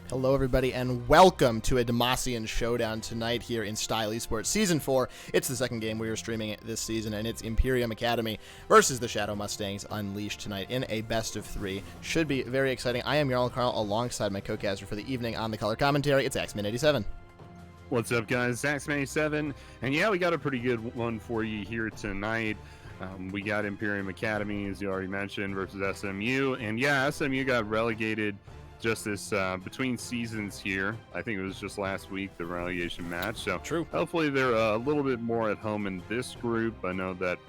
Hello, everybody, and welcome to a Demacian showdown tonight here in Style Esports Season 4. It's the second game we are streaming this season, and it's Imperium Academy versus the Shadow Mustangs Unleashed tonight in a best-of-3. Should be very exciting. I am Jarl Carl alongside my co-caster for the evening on the color commentary. It's Axman87. What's up, guys? Axman87, and yeah, we got a pretty good one for you here tonight. We got Imperium Academy, as you already mentioned, versus SMU, and yeah, SMU got relegated just this between seasons here. I think it was just last week, the relegation match. So True. Hopefully they're a little bit more at home in this group. I know that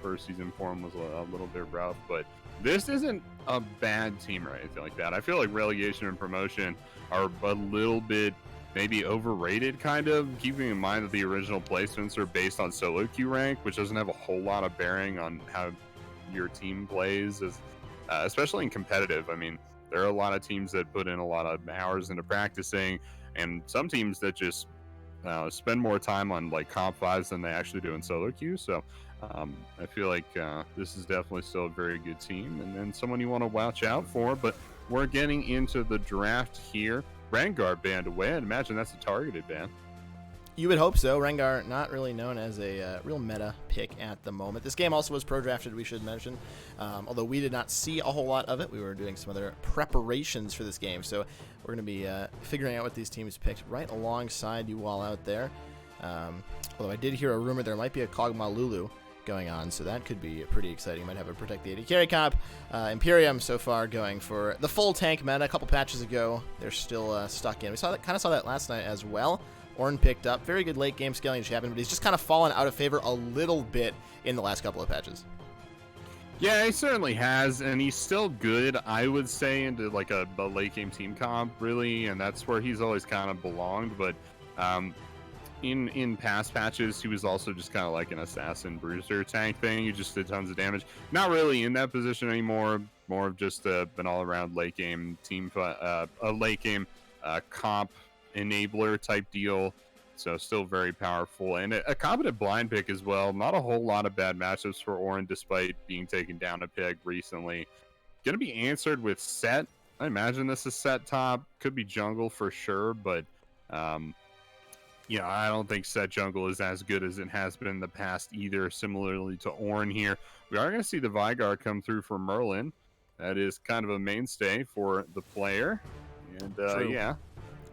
first season form was a little bit rough, but this isn't a bad team or anything like that. I feel like relegation and promotion are a little bit maybe overrated, kind of, keeping in mind that the original placements are based on solo queue rank, which doesn't have a whole lot of bearing on how your team plays, especially in competitive. I mean, there are a lot of teams that put in a lot of hours into practicing, and some teams that just spend more time on like comp 5s than they actually do in solo queue. So I feel like this is definitely still a very good team, and then someone you want to watch out for. But we're getting into the draft here. Rengar banned away. I'd imagine that's a targeted ban. You would hope so. Rengar not really known as a real meta pick at the moment. This game also was pro-drafted, we should mention. Although we did not see a whole lot of it. We were doing some other preparations for this game. So we're going to be figuring out what these teams picked right alongside you all out there. Although I did hear a rumor there might be a Kog'Maw Lulu going on, so that could be pretty exciting. You might have a Protect the AD carry comp. Imperium so far going for the full tank meta. A couple patches ago, they're still stuck in. We saw that last night as well. Ornn picked up very good late game scaling champion, but he's just kind of fallen out of favor a little bit in the last couple of patches. Yeah, he certainly has, and he's still good, I would say, into like a late game team comp, really, and that's where he's always kind of belonged. But in past patches, he was also just kind of like an assassin bruiser tank thing. He just did tons of damage. Not really in that position anymore. More of just an all around late game team, a late game comp enabler type deal. So still very powerful, and a competent blind pick as well. Not a whole lot of bad matchups for Ornn, despite being taken down a peg recently. Gonna be answered with Set. I imagine this is Set top. Could be jungle for sure, but yeah, I don't think Set jungle is as good as it has been in the past either. Similarly to Ornn here, we are going to see the Veigar come through for Merlin. That is kind of a mainstay for the player, and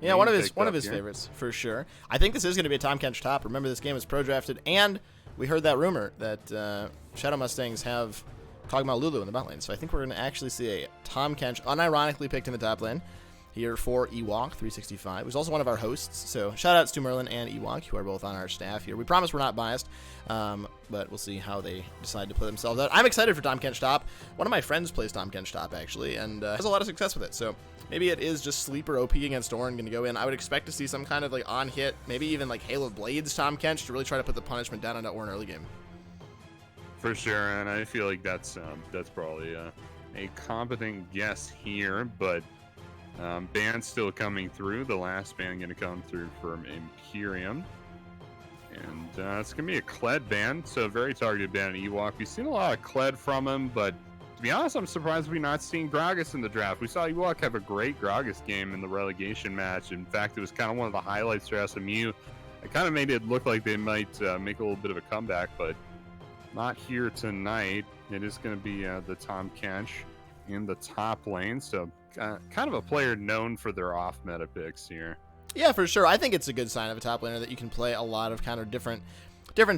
yeah, one of his favorites for sure. I think this is going to be a Tahm Kench top. Remember, this game is pro drafted, and we heard that rumor that Shadow Mustangs have Kog'Maw Lulu in the bot lane. So I think we're going to actually see a Tahm Kench unironically picked in the top lane here for Ewok365, who's also one of our hosts. So shout outs to Merlin and Ewok, who are both on our staff here. We promise we're not biased, but we'll see how they decide to play themselves out. I'm excited for Tahm Kench top. One of my friends plays Tahm Kench top, actually, and has a lot of success with it. So maybe it is just sleeper OP against Ornn going to go in. I would expect to see some kind of like on hit, maybe even like Hail of Blades Tahm Kench to really try to put the punishment down on that Ornn early game. For sure, and I feel like that's probably a competent guess here, but ban still coming through. The last ban going to come through from Imperium, and it's going to be a Kled ban, so a very targeted ban at Ewok. We've seen a lot of Kled from him, but to be honest, I'm surprised we're not seeing Gragas in the draft. We saw Ewok have a great Gragas game in the relegation match. In fact, it was kind of one of the highlights for SMU. It kind of made it look like they might make a little bit of a comeback, but not here tonight. It is going to be the Tahm Kench in the top lane, so kind of a player known for their off meta picks here. Yeah, for sure. I think it's a good sign of a top laner that you can play a lot of kind of different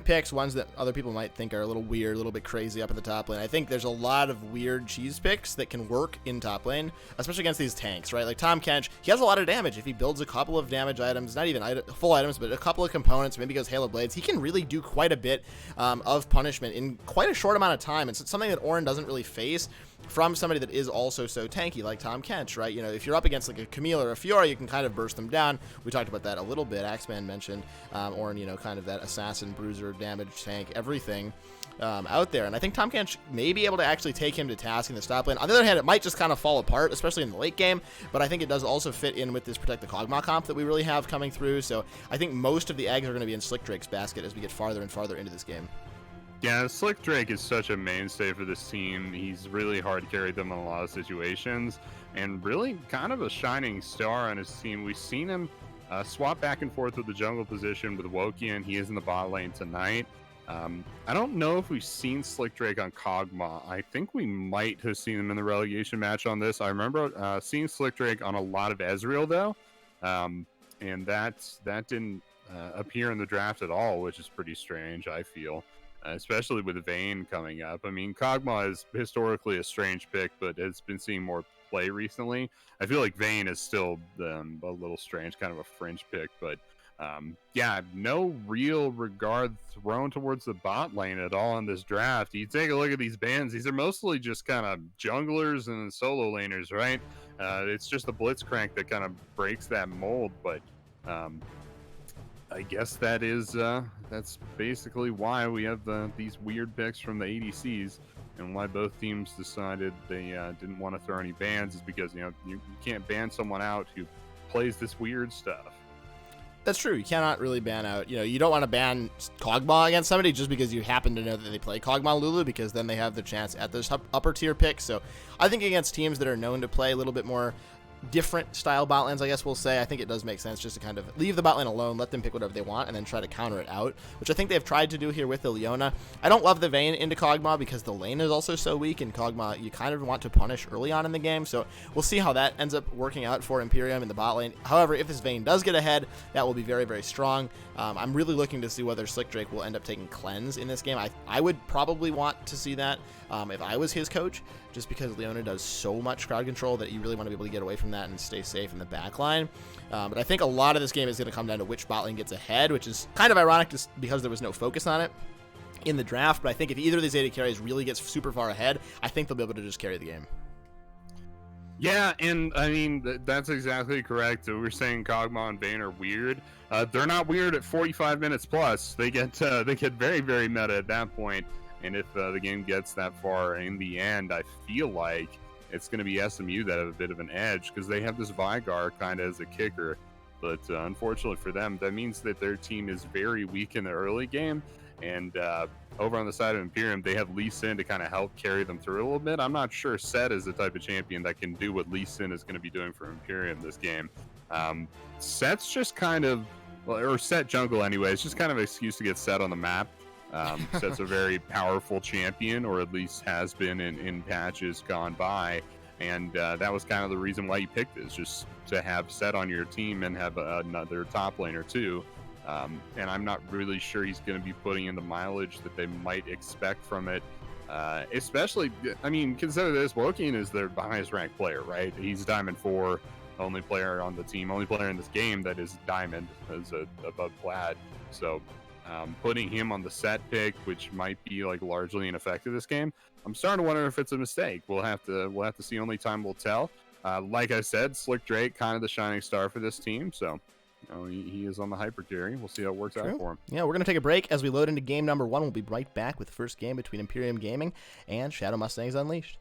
picks, ones that other people might think are a little weird, a little bit crazy up in the top lane. I think there's a lot of weird cheese picks that can work in top lane, especially against these tanks, right? Like Tahm Kench, he has a lot of damage. If he builds a couple of damage items, not even full items, but a couple of components, maybe goes Hail of Blades, he can really do quite a bit of punishment in quite a short amount of time. It's something that Ornn doesn't really face from somebody that is also so tanky like Tahm Kench, right? You know, if you're up against like a Camille or a Fiora, you can kind of burst them down. We talked about that a little bit. Axman mentioned Ornn, you know, kind of that assassin, bruiser, damage tank, everything out there. And I think Tahm Kench may be able to actually take him to task in the top lane. On the other hand, it might just kind of fall apart, especially in the late game, but I think it does also fit in with this Protect the Kog'Maw comp that we really have coming through. So I think most of the eggs are going to be in Slick Drake's basket as we get farther and farther into this game. Yeah, Slick Drake is such a mainstay for this team. He's really hard carried them in a lot of situations, and really kind of a shining star on his team. We've seen him swap back and forth with the jungle position with Wokian. He is in the bot lane tonight. I don't know if we've seen Slick Drake on Kog'Maw. I think we might have seen him in the relegation match on this. I remember seeing Slick Drake on a lot of Ezreal, though, and that didn't appear in the draft at all, which is pretty strange, I feel. Especially with Vayne coming up. I mean, Kog'Maw is historically a strange pick, but it's been seeing more play recently. I feel like Vayne is still a little strange, kind of a fringe pick, but yeah, no real regard thrown towards the bot lane at all in this draft. You take a look at these bans, these are mostly just kind of junglers and solo laners, right? It's just the Blitzcrank that kind of breaks that mold, but I guess that's basically why we have these weird picks from the ADCs, and why both teams decided they didn't want to throw any bans, is because you can't ban someone out who plays this weird stuff. That's true. You cannot really ban out. You don't want to ban Kog'Maw against somebody just because you happen to know that they play Kog'Maw Lulu, because then they have the chance at those upper tier picks. So I think against teams that are known to play a little bit more different style bot lanes, I guess we'll say, I think it does make sense just to kind of leave the bot lane alone, let them pick whatever they want, and then try to counter it out, which I think they've tried to do here with the Leona. I don't love the Vayne into Kog'Maw because the lane is also so weak, and Kog'Maw you kind of want to punish early on in the game, so we'll see how that ends up working out for Imperium in the bot lane. However, if this Vayne does get ahead, that will be very, very strong. I'm really looking to see whether Slick Drake will end up taking Cleanse in this game. I would probably want to see that if I was his coach, just because Leona does so much crowd control that you really want to be able to get away from that and stay safe in the back line. But I think a lot of this game is going to come down to which bot lane gets ahead, which is kind of ironic just because there was no focus on it in the draft. But I think if either of these AD carries really gets super far ahead, I think they'll be able to just carry the game. Yeah, and I mean, that's exactly correct. We're saying Kog'Maw and Vayne are weird. They're not weird at 45 minutes plus. They get very, very meta at that point. And if the game gets that far in the end, I feel like it's going to be SMU that have a bit of an edge, because they have this Vigar kind of as a kicker. But unfortunately for them, that means that their team is very weak in the early game. And over on the side of Imperium, they have Lee Sin to kind of help carry them through a little bit. I'm not sure Set is the type of champion that can do what Lee Sin is going to be doing for Imperium this game. Set's just kind of, or Set jungle anyway, it's just kind of an excuse to get Set on the map. Set's a very powerful champion, or at least has been in patches gone by, and that was kind of the reason why you picked it, is just to have Set on your team and have another top laner too. And I'm not really sure he's going to be putting in the mileage that they might expect from it. Especially, I mean, consider this, Wokian is their highest ranked player, right? He's Diamond 4, only player on the team, only player in this game that is Diamond, as above Plat. So putting him on the Set pick, which might be like largely ineffective this game, I'm starting to wonder if it's a mistake. We'll have to see. Only time will tell. Like I said, Slick Drake, kind of the shining star for this team, so he is on the hyper carry. We'll see how it works out for him. Yeah, we're going to take a break as we load into game number 1. We'll be right back with the first game between Imperium Gaming and Shadow Mustangs Unleashed.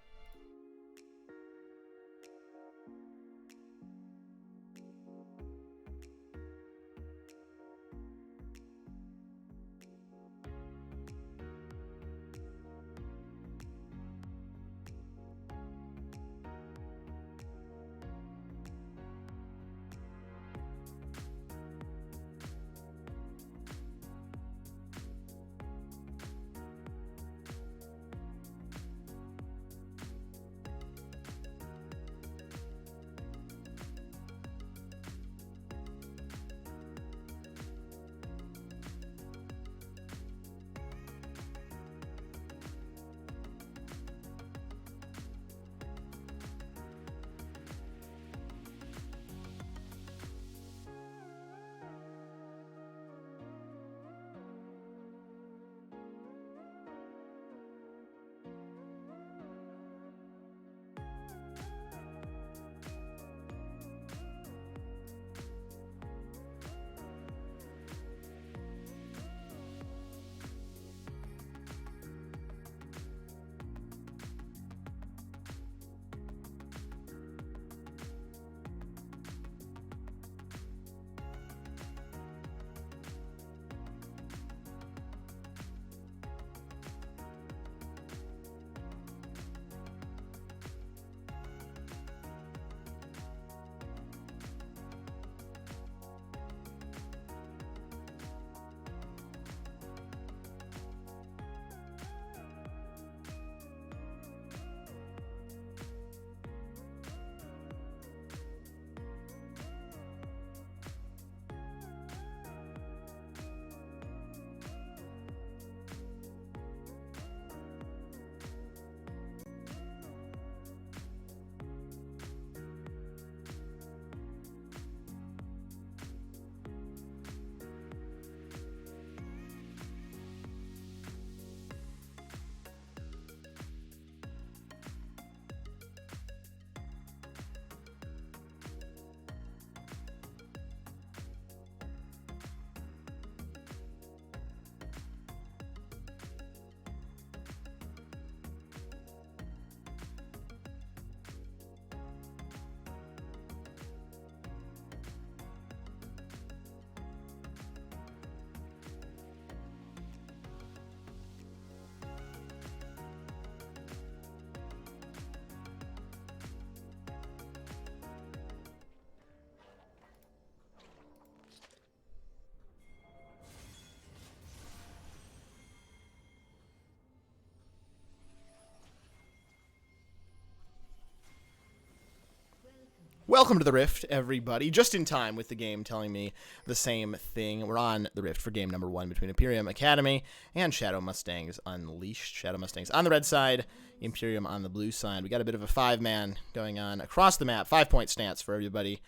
Welcome to the Rift, everybody. Just in time with the game telling me the same thing. We're on the Rift for game number 1 between Imperium Academy and Shadow Mustangs Unleashed. Shadow Mustangs on the red side, Imperium on the blue side. We got a bit of a 5-man going on across the map. 5-point stance for everybody,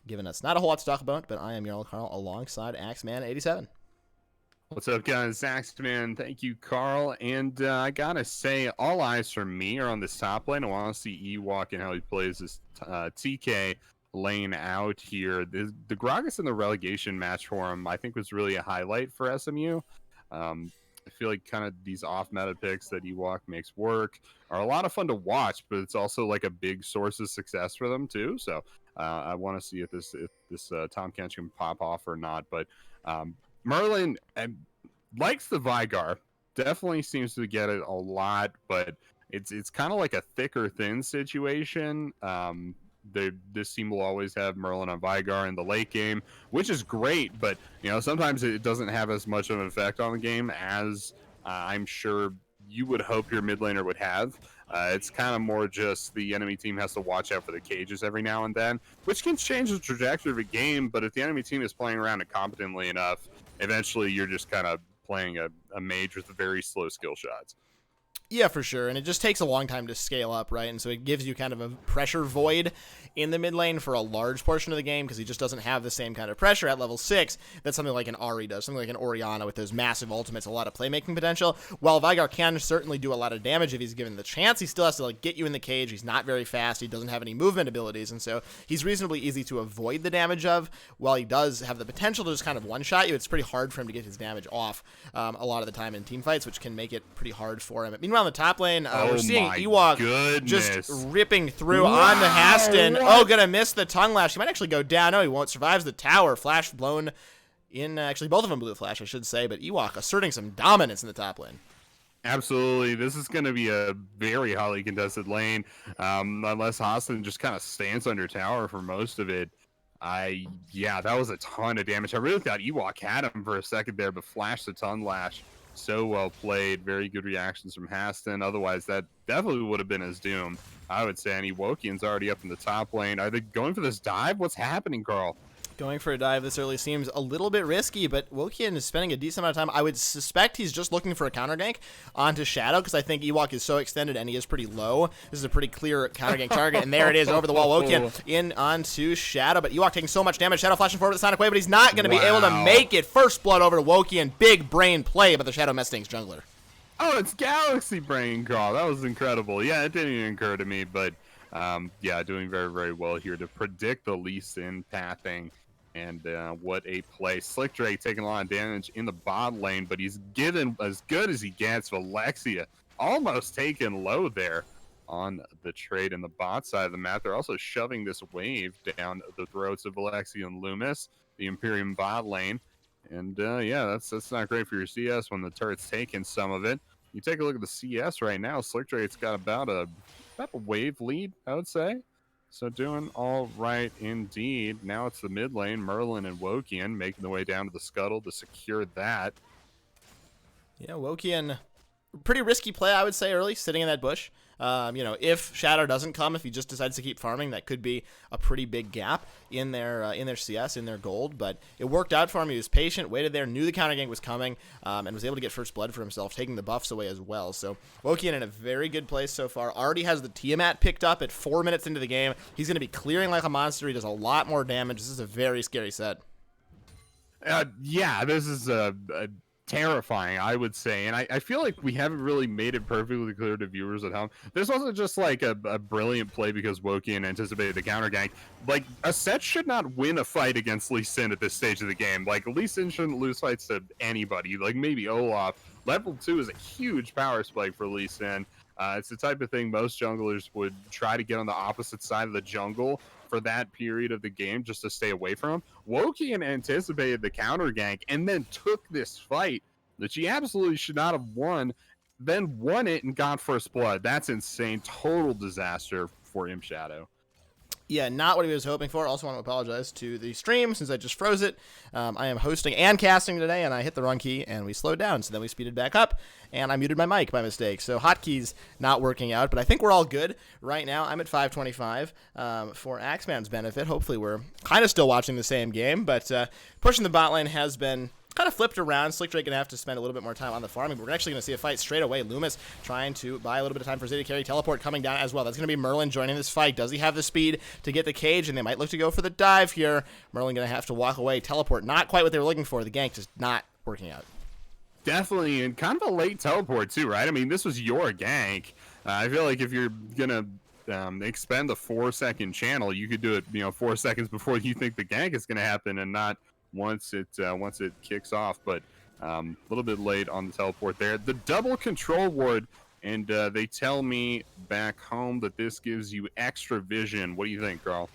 giving us not a whole lot to talk about, but I am Jarl Carl alongside Axeman87. What's up, guys? Axeman, thank you, Carl. And I gotta say, all eyes from me are on this top lane. I want to see Ewok and how he plays this TK lane out here. The Gragas in the relegation match for him, I think, was really a highlight for SMU. I feel like kind of these off-meta picks that Ewok makes work are a lot of fun to watch, but it's also like a big source of success for them too. So I want to see if this Tom Kench can pop off or not. But Merlin likes the Vigar, definitely seems to get it a lot, but it's kind of like a thick or thin situation. This team will always have Merlin on Vigar in the late game, which is great, but sometimes it doesn't have as much of an effect on the game as I'm sure you would hope your mid laner would have. It's kind of more just the enemy team has to watch out for the cages every now and then, which can change the trajectory of a game, but if the enemy team is playing around it competently enough, eventually you're just kind of playing a mage with very slow skill shots. Yeah, for sure, and it just takes a long time to scale up, right? And so it gives you kind of a pressure void in the mid lane for a large portion of the game because he just doesn't have the same kind of pressure at level 6 that something like an Ahri does, something like an Orianna with those massive ultimates, a lot of playmaking potential. While Vigar can certainly do a lot of damage if he's given the chance, he still has to get you in the cage. He's not very fast. He doesn't have any movement abilities, and so he's reasonably easy to avoid the damage of. While he does have the potential to just kind of one-shot you, it's pretty hard for him to get his damage off a lot of the time in team fights, which can make it pretty hard for him. Meanwhile, on the top lane, we're seeing Ewok just ripping through on the Haston. Oh, gonna miss the tongue lash. He might actually go down. No, he won't. Survives the tower. Flash blown in. Actually, both of them blew a flash, I should say. But Ewok asserting some dominance in the top lane. Absolutely. This is going to be a very highly contested lane, unless Haston just kind of stands under tower for most of it. Yeah, that was a ton of damage. I really thought Ewok had him for a second there, but flashed the tongue lash. So well played. Very good reactions from Haston. Otherwise, that definitely would have been his doom, I would say. And Ewokian's already up in the top lane. Are they going for this dive? What's happening, Carl? Going for a dive this early seems a little bit risky, but Wokian is spending a decent amount of time. I would suspect he's just looking for a counter gank onto Shadow because I think Ewok is so extended and he is pretty low. This is a pretty clear counter gank target, and there it is over the wall. Wokian in onto Shadow, but Ewok taking so much damage. Shadow flashing forward with the Sonic Wave, but he's not going to be able to make it. First blood over to Wokian. Big brain play by the Shadow Mustangs jungler. Oh, it's Galaxy Brain, Carl. That was incredible. Yeah, it didn't even occur to me, but yeah, doing very, very well here to predict the Lee Sin pathing. And what a play. Slick Drake taking a lot of damage in the bot lane, but he's given as good as he gets. Alexia almost taken low there on the trade in the bot side of the map. They're also shoving this wave down the throats of Alexia and Loomis, the Imperium bot lane. And yeah, that's not great for your CS when the turret's taking some of it. You take a look at the CS right now. Slick Drake's got about a wave lead, I would say. So doing all right indeed. Now it's the mid lane, Merlin and Wokian making the way down to the scuttle to secure that. Yeah, Wokian, pretty risky play, I would say, early, sitting in that bush. If Shadow doesn't come, if he just decides to keep farming, that could be a pretty big gap in their CS, in their gold. But it worked out for him. He was patient, waited there, knew the counter gank was coming, and was able to get first blood for himself, taking the buffs away as well. So Wokian in a very good place so far. Already has the Tiamat picked up at 4 minutes into the game. He's going to be clearing like a monster. He does a lot more damage. This is a very scary set. Yeah, this is a terrifying, I would say, and I feel like we haven't really made it perfectly clear to viewers at home. This wasn't just like a brilliant play because Wokian anticipated the counter gank. Like, a set should not win a fight against Lee Sin at this stage of the game. Like, Lee Sin shouldn't lose fights to anybody, like maybe Olaf. Level 2 is a huge power spike for Lee Sin. It's the type of thing most junglers would try to get on the opposite side of the jungle for that period of the game just to stay away from him. Wokian anticipated the counter gank and then took this fight that she absolutely should not have won, then won it and got first blood. That's insane. Total disaster for Imp Shadow. Yeah, not what he was hoping for. Also want to apologize to the stream since I just froze it. I am hosting and casting today, and I hit the wrong key, and we slowed down. So then we speeded back up, and I muted my mic by mistake. So hotkeys not working out, but I think we're all good right now. I'm at 525 for Axeman's benefit. Hopefully we're kind of still watching the same game, but pushing the bot lane has been kind of flipped around. Slick Drake going to have to spend a little bit more time on the farming, but we're actually going to see a fight straight away. Loomis trying to buy a little bit of time for Zeta carry. Teleport coming down as well. That's going to be Merlin joining this fight. Does he have the speed to get the cage? And they might look to go for the dive here. Merlin going to have to walk away. Teleport, not quite what they were looking for. The gank just not working out. Definitely, and kind of a late teleport too, right? I mean, this was your gank. I feel like if you're going to expend the 4-second channel, you could do it 4 seconds before you think the gank is going to happen, and not once it kicks off. But a little bit late on the teleport there. The double control ward, and they tell me back home that this gives you extra vision. What do you think, Carl?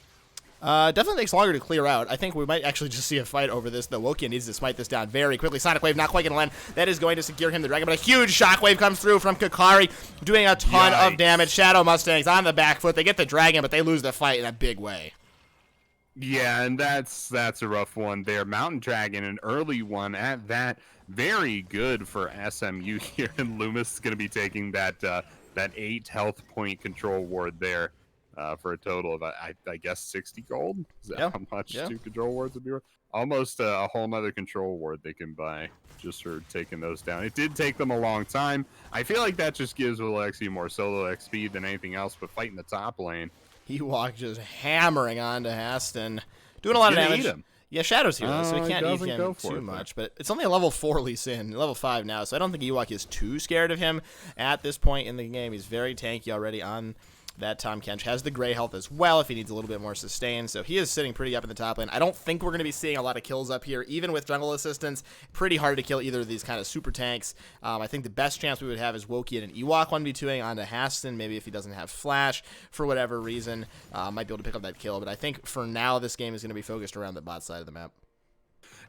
Definitely takes longer to clear out. I think we might actually just see a fight over this, though. Wokia needs to smite this down very quickly. Sonic Wave not quite going to land. That is going to secure him the dragon, but a huge shockwave comes through from Kakari, doing a ton of damage. Shadow Mustangs on the back foot. They get the dragon, but they lose the fight in a big way. Yeah, and that's a rough one there. Mountain Dragon, an early one at that. Very good for SMU here, and Loomis is going to be taking that 8 health point control ward there for a total of, I guess, 60 gold? Is that how much 2 control wards would be worth? Almost a whole nother control ward they can buy just for taking those down. It did take them a long time. I feel like that just gives Alexi more solo XP than anything else, but fighting the top lane. Ewok just hammering on to Haston. Doing a lot of damage. Yeah, Shadow's here, though, so we can't eat him too much. But it's only a level 4 Lee Sin, level 5 now, so I don't think Ewok is too scared of him at this point in the game. He's very tanky already on that Tom Kench. Has the gray health as well if he needs a little bit more sustain, so he is sitting pretty up in the top lane. I don't think we're going to be seeing a lot of kills up here, even with jungle assistance. Pretty hard to kill either of these kind of super tanks. I think the best chance we would have is Woki and an Ewok 1v2ing onto Haston. Maybe if he doesn't have flash for whatever reason, might be able to pick up that kill. But I think for now, this game is going to be focused around the bot side of the map.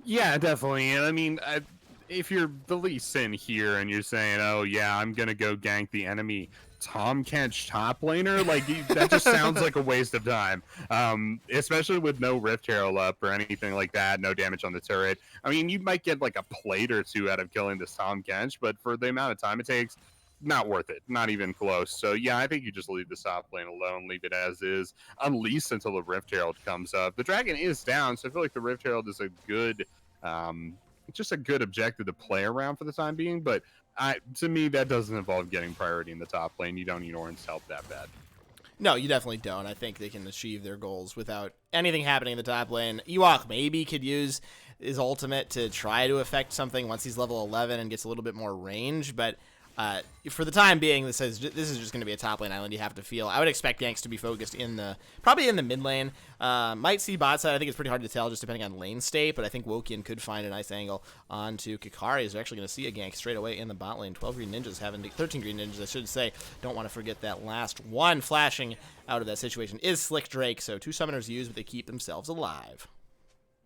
Yeah, definitely. And I mean, if you're the Lee Sin here and you're saying, oh yeah, I'm going to go gank the enemy Tom Kench top laner, like that just sounds like a waste of time, especially with no Rift Herald up or anything like that, no damage on the turret. I mean, you might get like a plate or two out of killing this Tom Kench, but for the amount of time it takes, not worth it, not even close. So yeah, I think you just leave the top lane alone, leave it as is, unleash until the Rift Herald comes up. The dragon is down, so I feel like the Rift Herald is a good just a good objective to play around for the time being, but to me, that doesn't involve getting priority in the top lane. You don't need Orin's help that bad. No, you definitely don't. I think they can achieve their goals without anything happening in the top lane. Ewok maybe could use his ultimate to try to affect something once he's level 11 and gets a little bit more range, but for the time being, this is just going to be a top lane island you have to feel. I would expect ganks to be focused probably in the mid lane. Might see bot side. I think it's pretty hard to tell just depending on lane state, but I think Wokian could find a nice angle onto Kakari. Is actually going to see a gank straight away in the bot lane. 13 green ninjas, I should say. Don't want to forget that last one flashing out of that situation is Slick Drake. So 2 summoners used, but they keep themselves alive.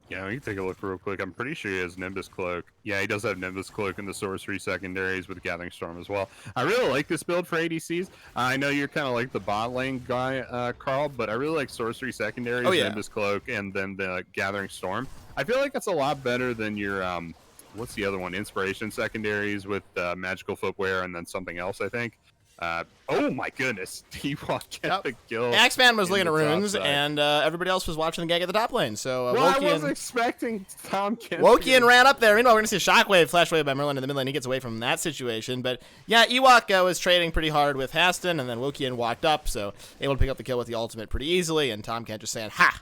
Yeah, we can take a look real quick. I'm pretty sure he has Nimbus Cloak. Yeah, he does have Nimbus Cloak in the sorcery secondaries with Gathering Storm as well. I really like this build for ADCs. I know you're kind of like the bot lane guy, Carl, but I really like sorcery secondaries, Nimbus Cloak, and then the Gathering Storm. I feel like that's a lot better than your, what's the other one? Inspiration secondaries with Magical Footwear and then something else, I think. Oh my goodness, he walked get the kill. Axeman was looking at runes, and everybody else was watching the gank at the top lane. So I wasn't expecting Tom Kench. Wokian ran up there. Meanwhile, we're going to see a shockwave, flash wave by Merlin in the mid lane. He gets away from that situation. But yeah, Ewok was trading pretty hard with Haston, and then Wokian walked up, so able to pick up the kill with the ultimate pretty easily. And Tom Kench just saying, ha!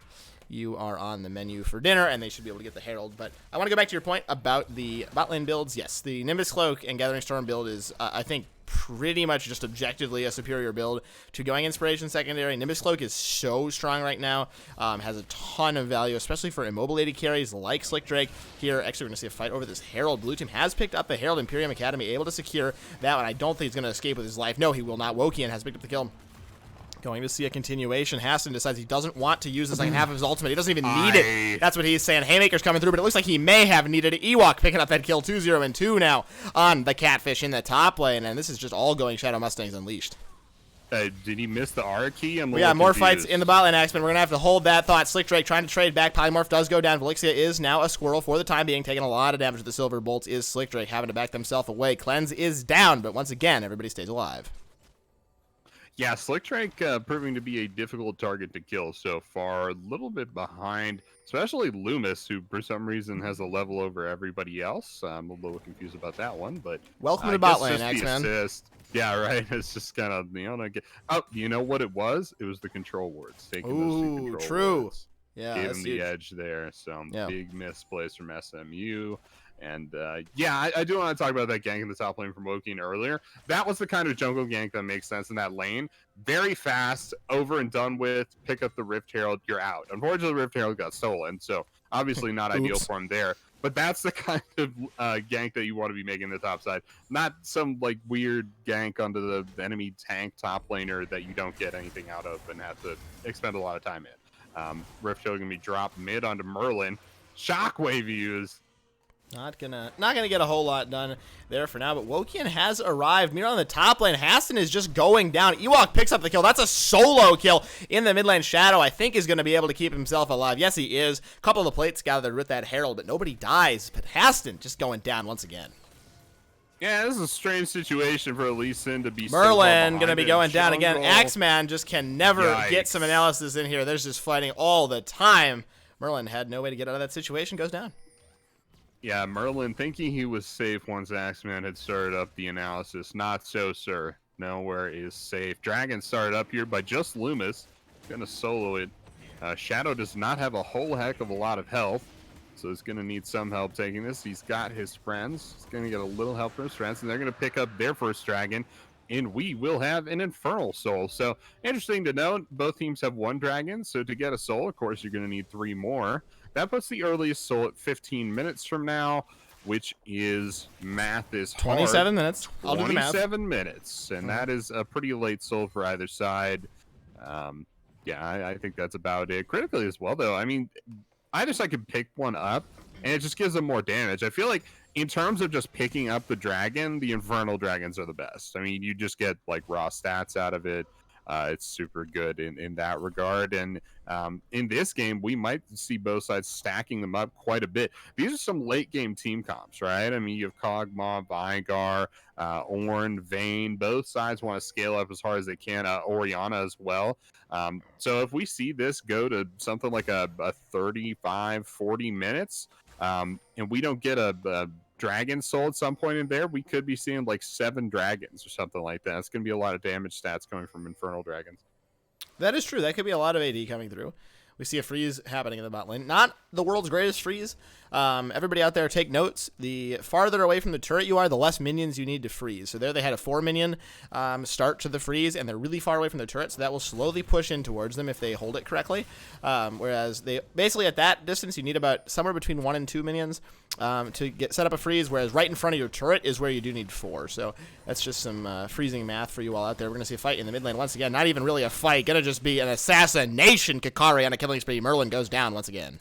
You are on the menu for dinner, and they should be able to get the Herald. But I want to go back to your point about the bot lane builds. Yes, the Nimbus Cloak and Gathering Storm build is, I think, pretty much just objectively a superior build to going Inspiration Secondary. Nimbus Cloak is so strong right now, has a ton of value, especially for immobilated carries like Slick Drake. Here, actually, we're going to see a fight over this Herald. Blue team has picked up the Herald. Imperium Academy able to secure that one. I don't think he's going to escape with his life. No, he will not. Wokian has picked up the kill. Going to see a continuation. Haston decides he doesn't want to use the second half of his ultimate. He doesn't even need it. That's what he's saying. Haymaker's coming through, but it looks like he may have needed it. Ewok picking up that kill 2-0 and 2 now on the Catfish in the top lane, and this is just all going Shadow Mustangs Unleashed. Did he miss the R key? We got more fights in the bot lane, Axeman. We're going to have to hold that thought. Slick Drake trying to trade back. Polymorph does go down. Velixia is now a squirrel for the time being, taking a lot of damage with the Silver Bolts. Is Slick Drake having to back themselves away. Cleanse is down, but once again, everybody stays alive. Yeah, Slick Drake proving to be a difficult target to kill so far. A little bit behind, especially Loomis, who for some reason has a level over everybody else. I'm a little confused about that one, but welcome to bot lane, Axeman. Yeah, right. It's just kind of, you know what it was? It was the control wards. Taking those two control true. Wards. Yeah, gave him the edge there. So big misplays from SMU. And yeah, I do want to talk about that gank in the top lane from Woking earlier. That was the kind of jungle gank that makes sense in that lane. Very fast, over and done with. Pick up the Rift Herald, you're out. Unfortunately, the Rift Herald got stolen, so obviously not ideal for him there. But that's the kind of gank that you want to be making the top side. Not some like weird gank onto the enemy tank top laner that you don't get anything out of and have to expend a lot of time in. Rift Herald gonna be dropped mid onto Merlin. Shockwave use. Not gonna get a whole lot done there for now, but Wokian has arrived. Meanwhile, on the top lane, Haston is just going down. Ewok picks up the kill. That's a solo kill in the mid lane. Shadow, I think, is going to be able to keep himself alive. Yes, he is. A couple of the plates gathered with that Herald, but nobody dies. But Haston just going down once again. Yeah, this is a strange situation for Lee Sin to be. Merlin going to be going down again. Axeman just can never get some analysis in here. There's just fighting all the time. Merlin had no way to get out of that situation. Goes down. Yeah, Merlin thinking he was safe once Axeman had started up the analysis. Not so, sir. Nowhere is safe. Dragon started up here by just Loomis. Gonna solo it. Shadow does not have a whole heck of a lot of health, so he's gonna need some help taking this. He's got his friends. He's gonna get a little help from his friends, and they're gonna pick up their first dragon, and we will have an Infernal Soul. So, interesting to note, both teams have one dragon, so to get a soul, of course, you're gonna need 3 more. That puts the earliest soul at 15 minutes from now, which is, math is hard. 27 minutes. I'll do the math. 27 minutes, and that is a pretty late soul for either side. Yeah, I think that's about it. Critically as well, though, I mean, either side could pick one up, and it just gives them more damage. I feel like in terms of just picking up the dragon, the Infernal Dragons are the best. I mean, you just get, like, raw stats out of it. It's super good in that regard, and in this game we might see both sides stacking them up quite a bit. These are some late game team comps, right? I mean, you have Kog'Maw, Vigar, Ornn, Vayne. Both sides want to scale up as hard as they can. Orianna as well. So if we see this go to something like a 35-40 minutes, and we don't get a dragon soul at some point in there, we could be seeing like 7 dragons or something like that. It's going to be a lot of damage stats coming from Infernal Dragons. That is true. That could be a lot of AD coming through. We see a freeze happening in the bot lane. Not the world's greatest freeze. Everybody out there take notes. The farther away from the turret you are, the less minions you need to freeze. So there they had a 4 minion start to the freeze, and they're really far away from the turret, so that will slowly push in towards them if they hold it correctly. Whereas they basically at that distance, you need about somewhere between 1 and 2 minions to set up a freeze, whereas right in front of your turret is where you do need 4. So that's just some freezing math for you all out there. We're going to see a fight in the mid lane once again. Not even really a fight. Going to just be an assassination. Kakari on a killing spree. Merlin goes down once again.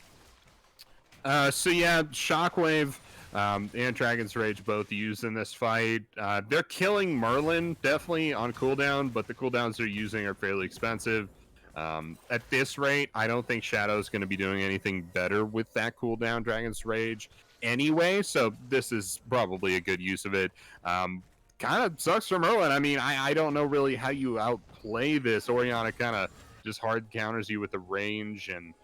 So yeah, Shockwave and Dragon's Rage both used in this fight. They're killing Merlin definitely on cooldown, but the cooldowns they're using are fairly expensive. At this rate, I don't think Shadow's going to be doing anything better with that cooldown, Dragon's Rage, anyway, so this is probably a good use of it. Kind of sucks for Merlin. I mean, I don't know really how you outplay this. Orianna kind of just hard counters you with the range, and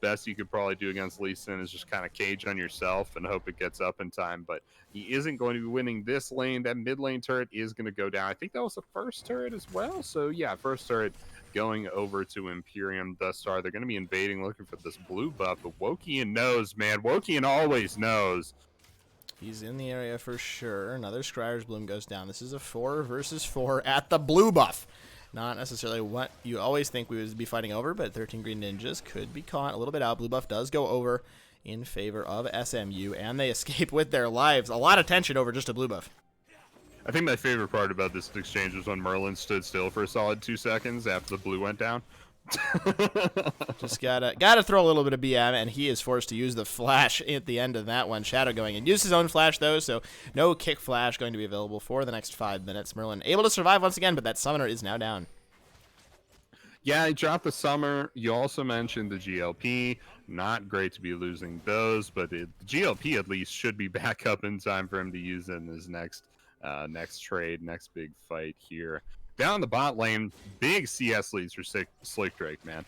best you could probably do against Lee Sin is just kind of cage on yourself and hope it gets up in time, but he isn't going to be winning this lane. That mid lane turret is going to go down. I think that was the first turret as well, so yeah, first turret going over to Imperium thus far. They're going to be invading, looking for this blue buff, but Wokian knows, man. Wokian always knows. He's in the area for sure. Another Scryer's Bloom goes down. This is a 4 versus 4 at the blue buff. Not necessarily what you always think we would be fighting over, but 13 Green Ninjas could be caught a little bit out. Blue buff does go over in favor of SMU, and they escape with their lives. A lot of tension over just a blue buff. I think my favorite part about this exchange was when Merlin stood still for a solid 2 seconds after the blue went down. Just gotta throw a little bit of BM, and he is forced to use the flash at the end of that one. Shadow going and use his own flash though, so no kick flash going to be available for the next 5 minutes. Merlin able to survive once again, but that summoner is now down. Yeah, he dropped the summer. You also mentioned the GLP. Not great to be losing those, but the GLP at least should be back up in time for him to use in his next trade, next big fight here. Down the bot lane, big CS leads for Slick Drake, man.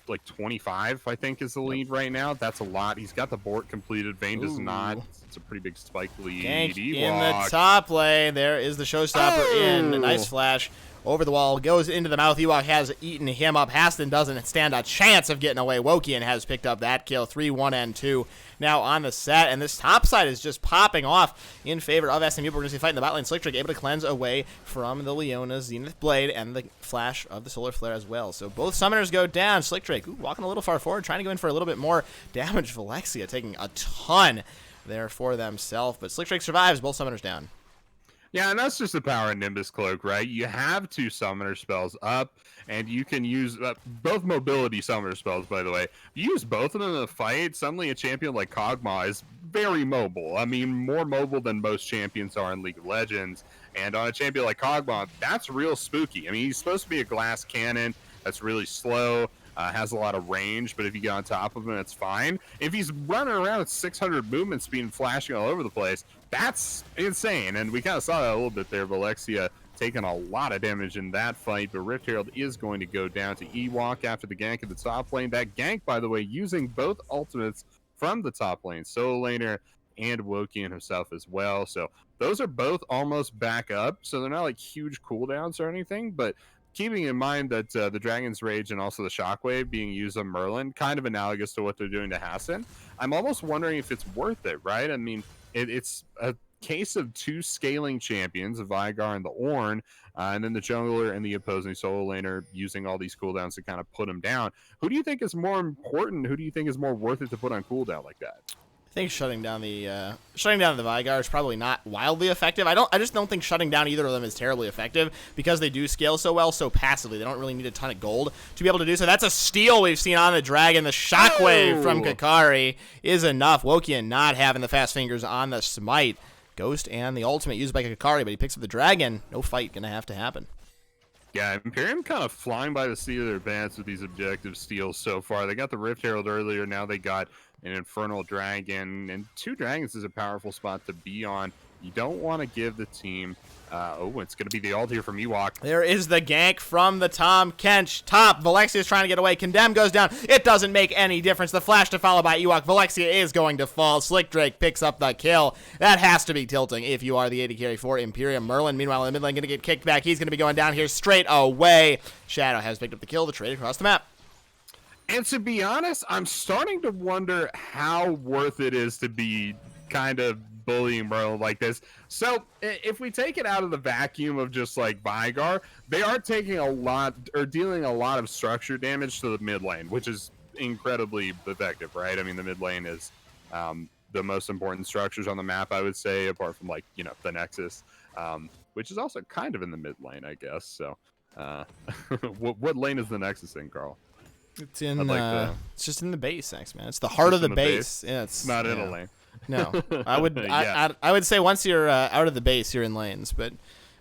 Like 25, I think, is the lead right now. That's a lot. He's got the board completed. Vayne does not. It's a pretty big spike lead. Gank in the top lane. There is the showstopper in. A nice flash over the wall, goes into the mouth. Ewok has eaten him up. Haston doesn't stand a chance of getting away. Wokian has picked up that kill. 3-1 and 2 now on the set, and this top side is just popping off in favor of SMU. We're going to see fighting the bot lane. Slick Drake able to cleanse away from the Leona Zenith Blade and the flash of the Solar Flare as well. So both summoners go down. Slick Drake walking a little far forward, trying to go in for a little bit more damage. Velexia taking a ton there for themselves, but Slick Drake survives. Both summoners down. Yeah, and that's just the power of Nimbus Cloak, right? You have 2 summoner spells up, and you can use both mobility summoner spells, by the way. If you use both of them in a fight, suddenly a champion like Kog'Maw is very mobile. I mean, more mobile than most champions are in League of Legends. And on a champion like Kog'Maw, that's real spooky. I mean, he's supposed to be a glass cannon that's really slow, has a lot of range, but if you get on top of him, it's fine. If he's running around with 600 movement speed and flashing all over the place, that's insane. And we kind of saw that a little bit there. Velexia taking a lot of damage in that fight, but Rift Herald is going to go down to Ewok after the gank at the top lane. That gank, by the way, using both ultimates from the top lane, Solo Laner and Wokian himself as well. So those are both almost back up, so they're not like huge cooldowns or anything, but keeping in mind that the Dragon's Rage and also the Shockwave being used on Merlin, kind of analogous to what they're doing to Hassan, I'm almost wondering if it's worth it, right? I mean, it's a case of 2 scaling champions, the Vigar and the Ornn, and then the jungler and the opposing solo laner using all these cooldowns to kind of put them down. Who do you think is more important? Who do you think is more worth it to put on cooldown like that? I think shutting down the Vigar is probably not wildly effective. I just don't think shutting down either of them is terribly effective because they do scale so well, so passively. They don't really need a ton of gold to be able to do so. That's a steal we've seen on the Dragon. The Shockwave from Kakari is enough. Wokian not having the fast fingers on the smite. Ghost and the ultimate used by Kakari, but he picks up the Dragon. No fight gonna have to happen. Yeah, Imperium kind of flying by the seat of their pants with these objective steals so far. They got the Rift Herald earlier. Now they got an Infernal Dragon, and 2 dragons is a powerful spot to be on. You don't want to give the team it's going to be the ult here from Ewok. There is the gank from the Tom Kench top. Velexia is trying to get away. Condemn goes down. It doesn't make any difference. The flash to follow by Ewok. Velexia is going to fall. Slick Drake picks up the kill. That has to be tilting if you are the AD carry for Imperium. Merlin, meanwhile, in the mid lane, going to get kicked back. He's going to be going down here straight away. Shadow has picked up the kill. The trade across the map. And to be honest, I'm starting to wonder how worth it is to be kind of bullying Merlin like this. So if we take it out of the vacuum of just like Vigar, they are taking a lot or dealing a lot of structure damage to the mid lane, which is incredibly effective, right? I mean, the mid lane is the most important structures on the map, I would say, apart from like, you know, the Nexus, which is also kind of in the mid lane, I guess. So what lane is the Nexus in, Carl? It's in it's just in the base, next man. It's the heart of the base. Yeah, it's not in a lane. No, I would I would say once you're out of the base, you're in lanes, but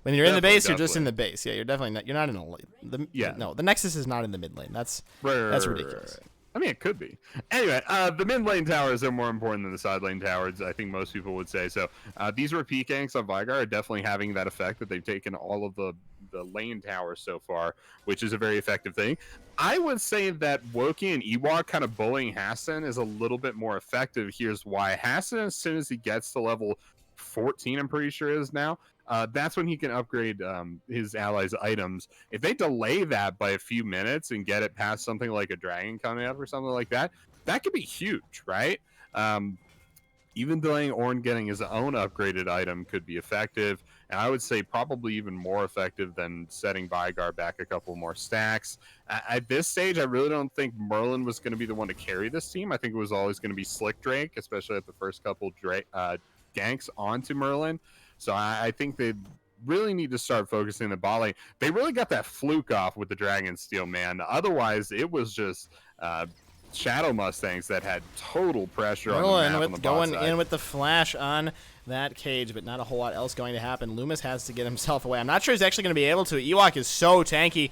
when you're in the base, you're just in the base. Yeah, you're definitely not. You're not in a lane. No, the Nexus is not in the mid lane. That's ridiculous. Right. I mean, it could be. Anyway, the mid lane towers are more important than the side lane towers, I think most people would say. So these repeat ganks on Vigar are definitely having that effect that they've taken all of the lane towers so far, which is a very effective thing. I would say that Woki and Ewok kind of bullying Hassan is a little bit more effective. Here's why. Hassan, as soon as he gets to level 14, I'm pretty sure is now, that's when he can upgrade his allies' items. If they delay that by a few minutes and get it past something like a dragon coming up or something like that, that could be huge, right? Even delaying Ornn getting his own upgraded item could be effective, and I would say probably even more effective than setting Vigar back a couple more stacks. At this stage, I really don't think Merlin was going to be the one to carry this team. I think it was always going to be Slick Drake, especially at the first couple ganks onto Merlin. So I think really need to start focusing the bot lane. They really got that fluke off with the Dragon Steel, man. Otherwise, it was just Shadow Mustangs that had total pressure on the map on the bot going side. in with the flash on that cage, but not a whole lot else going to happen. Loomis has to get himself away. I'm not sure he's actually going to be able to. Ewok is so tanky.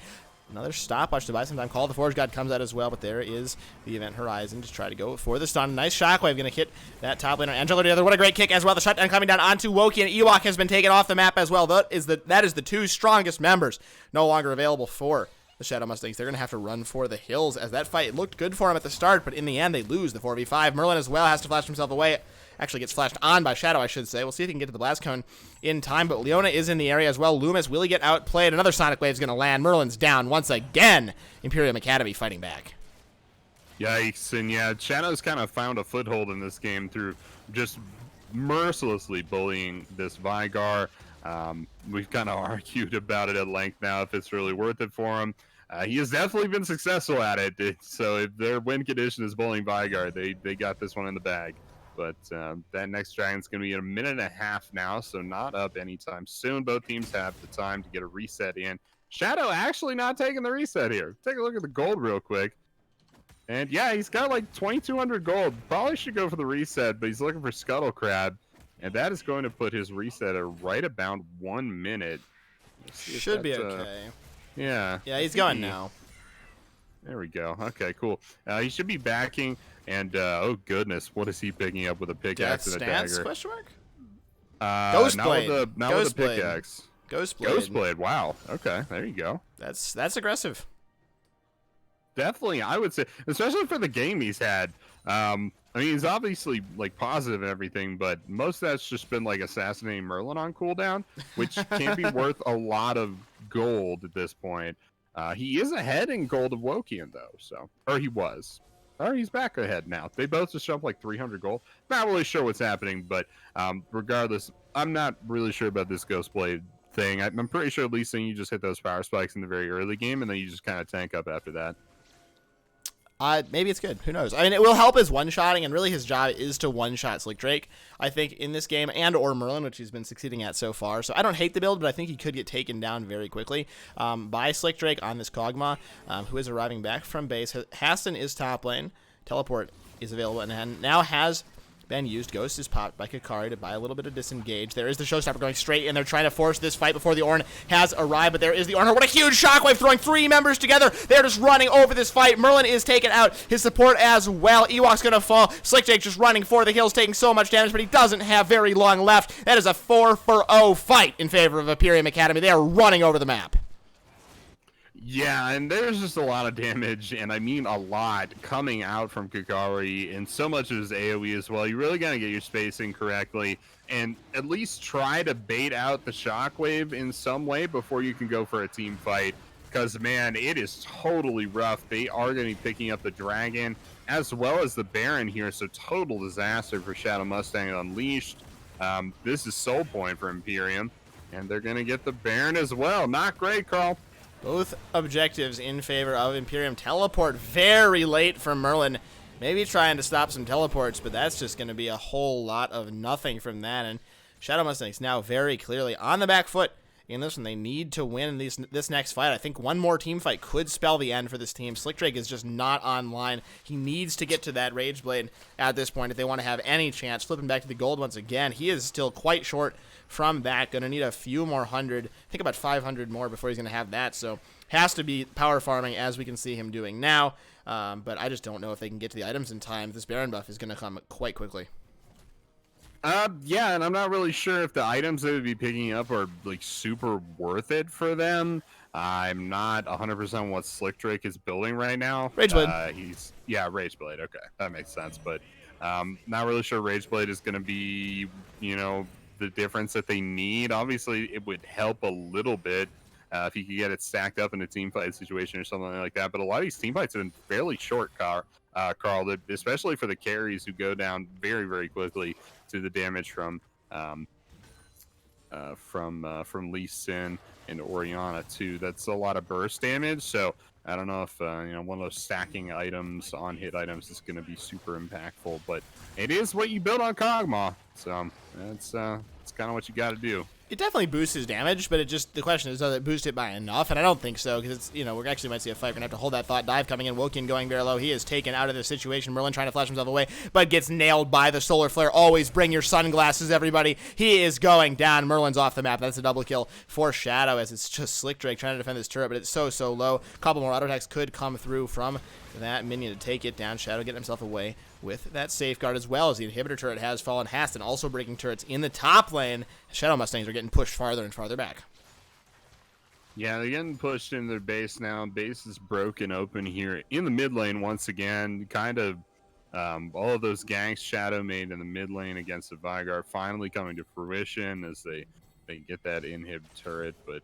Another stopwatch to buy some time. Call of the Forge God comes out as well, but there is the Event Horizon to try to go for the stun. Nice shockwave going to hit that top laner. Angelo together. What a great kick as well. The shutdown coming down onto Woki, and Ewok has been taken off the map as well. That is the two strongest members no longer available for the Shadow Mustangs. They're going to have to run for the hills, as that fight looked good for him at the start, but in the end they lose the 4v5. Merlin as well has to flash himself away. Actually gets flashed on by Shadow, I should say. We'll see if he can get to the Blast Cone in time, but Leona is in the area as well. Loomis, will he get outplayed? Another Sonic Wave is going to land. Merlin's down once again. Imperium Academy fighting back. Yikes. And yeah, Shadow's kind of found a foothold in this game through just mercilessly bullying this Vigar. We've kind of argued about it at length now, if it's really worth it for him. He has definitely been successful at it. So if their win condition is bullying Vigar, they got this one in the bag. But that next Dragon's going to be in a minute and a half now, so not up anytime soon. Both teams have the time to get a reset in. Shadow actually not taking the reset here. Take a look at the gold real quick. And yeah, he's got like 2,200 gold. Probably should go for the reset, but he's looking for Scuttle Crab. And that is going to put his reset at right about 1 minute. Should be okay. Yeah. Yeah, he's going now. There we go. Okay, cool. He should be backing. And oh goodness, what is he picking up with a pickaxe and a dagger? Question mark? Not with a pickaxe. Ghostblade. Wow. Okay, there you go. That's aggressive. Definitely, I would say, especially for the game he's had. I mean, he's obviously like positive and everything, but most of that's just been like assassinating Merlin on cooldown, which can be worth a lot of gold at this point. He is ahead in gold of Wokian though, or he was. Or he's back ahead now. They both just jumped like 300 gold. Not really sure what's happening, but regardless, I'm not really sure about this Ghostblade thing. I'm pretty sure at least you just hit those power spikes in the very early game, and then you just kind of tank up after that. Maybe it's good. Who knows? I mean, it will help his one-shotting, and really his job is to one-shot Slick Drake, I think, in this game, and or Merlin, which he's been succeeding at so far. So I don't hate the build, but I think he could get taken down very quickly by Slick Drake on this Kog'Maw, who is arriving back from base. Haston is top lane. Teleport is available, and now has been used. Ghost is popped by Kakari to buy a little bit of disengage. There is the Showstopper going straight in. They're trying to force this fight before the Ornn has arrived, but there is the Ornn. What a huge shockwave, throwing 3 members together. They're just running over this fight. Merlin is taken out. His support as well. Ewok's going to fall. Slick Jake just running for the hills, taking so much damage, but he doesn't have very long left. That is a 4-for-0 fight in favor of Imperium Academy. They are running over the map. Yeah, and there's just a lot of damage, and I mean a lot, coming out from Kakari, and so much of his AoE as well. You really got to get your spacing correctly, and at least try to bait out the shockwave in some way before you can go for a team fight, because, man, it is totally rough. They are going to be picking up the Dragon, as well as the Baron here, so total disaster for Shadow Mustang Unleashed. This is Soul Point for Imperium, and they're going to get the Baron as well. Not great, Carl. Both objectives in favor of Imperium. Teleport very late from Merlin. Maybe trying to stop some teleports, but that's just going to be a whole lot of nothing from that. And Shadow Mustangs now very clearly on the back foot in this one. They need to win this next fight. I think one more team fight could spell the end for this team. Slick Drake is just not online. He needs to get to that Rage Blade at this point if they want to have any chance. Flipping back to the gold once again. He is still quite short from that. Going to need a few more hundred. I think about 500 more before he's going to have that. So has to be power farming, as we can see him doing now. But I just don't know if they can get to the items in time. This Baron buff is going to come quite quickly. Yeah, and I'm not really sure if the items they would be picking up are like super worth it for them. I'm not 100% what Slick Drake is building right now. Rageblade. Rageblade. Okay, that makes sense. But not really sure Rageblade is going to be, the difference that they need. Obviously, it would help a little bit if you could get it stacked up in a team fight situation or something like that. But a lot of these team fights have been fairly short, Carl, especially for the carries who go down very, very quickly to the damage from Lee Sin and Orianna too. That's a lot of burst damage. So I don't know if one of those stacking items, on hit items, is going to be super impactful. But it is what you build on Kog'Maw, so that's kind of what you got to do. It definitely boosts his damage, but the question is, does it boost it by enough? And I don't think so, because it's, we actually might see a fight. We're going to have to hold that thought. Dive coming in, Wokian going very low. He is taken out of this situation. Merlin trying to flash himself away, but gets nailed by the solar flare. Always bring your sunglasses, everybody. He is going down. Merlin's off the map. That's a double kill for Shadow, as it's just Slick Drake trying to defend this turret, but it's so low. A couple more auto attacks could come through from that minion to take it down. Shadow getting himself away with that safeguard, as well as the inhibitor turret has fallen. Haston also breaking turrets in the top lane. Shadow Mustangs are getting pushed farther and farther back. Yeah, they're getting pushed in their base now. Base is broken open here in the mid lane once again. Kind of all of those ganks Shadow made in the mid lane against the Vigor finally coming to fruition as they get that inhib turret. But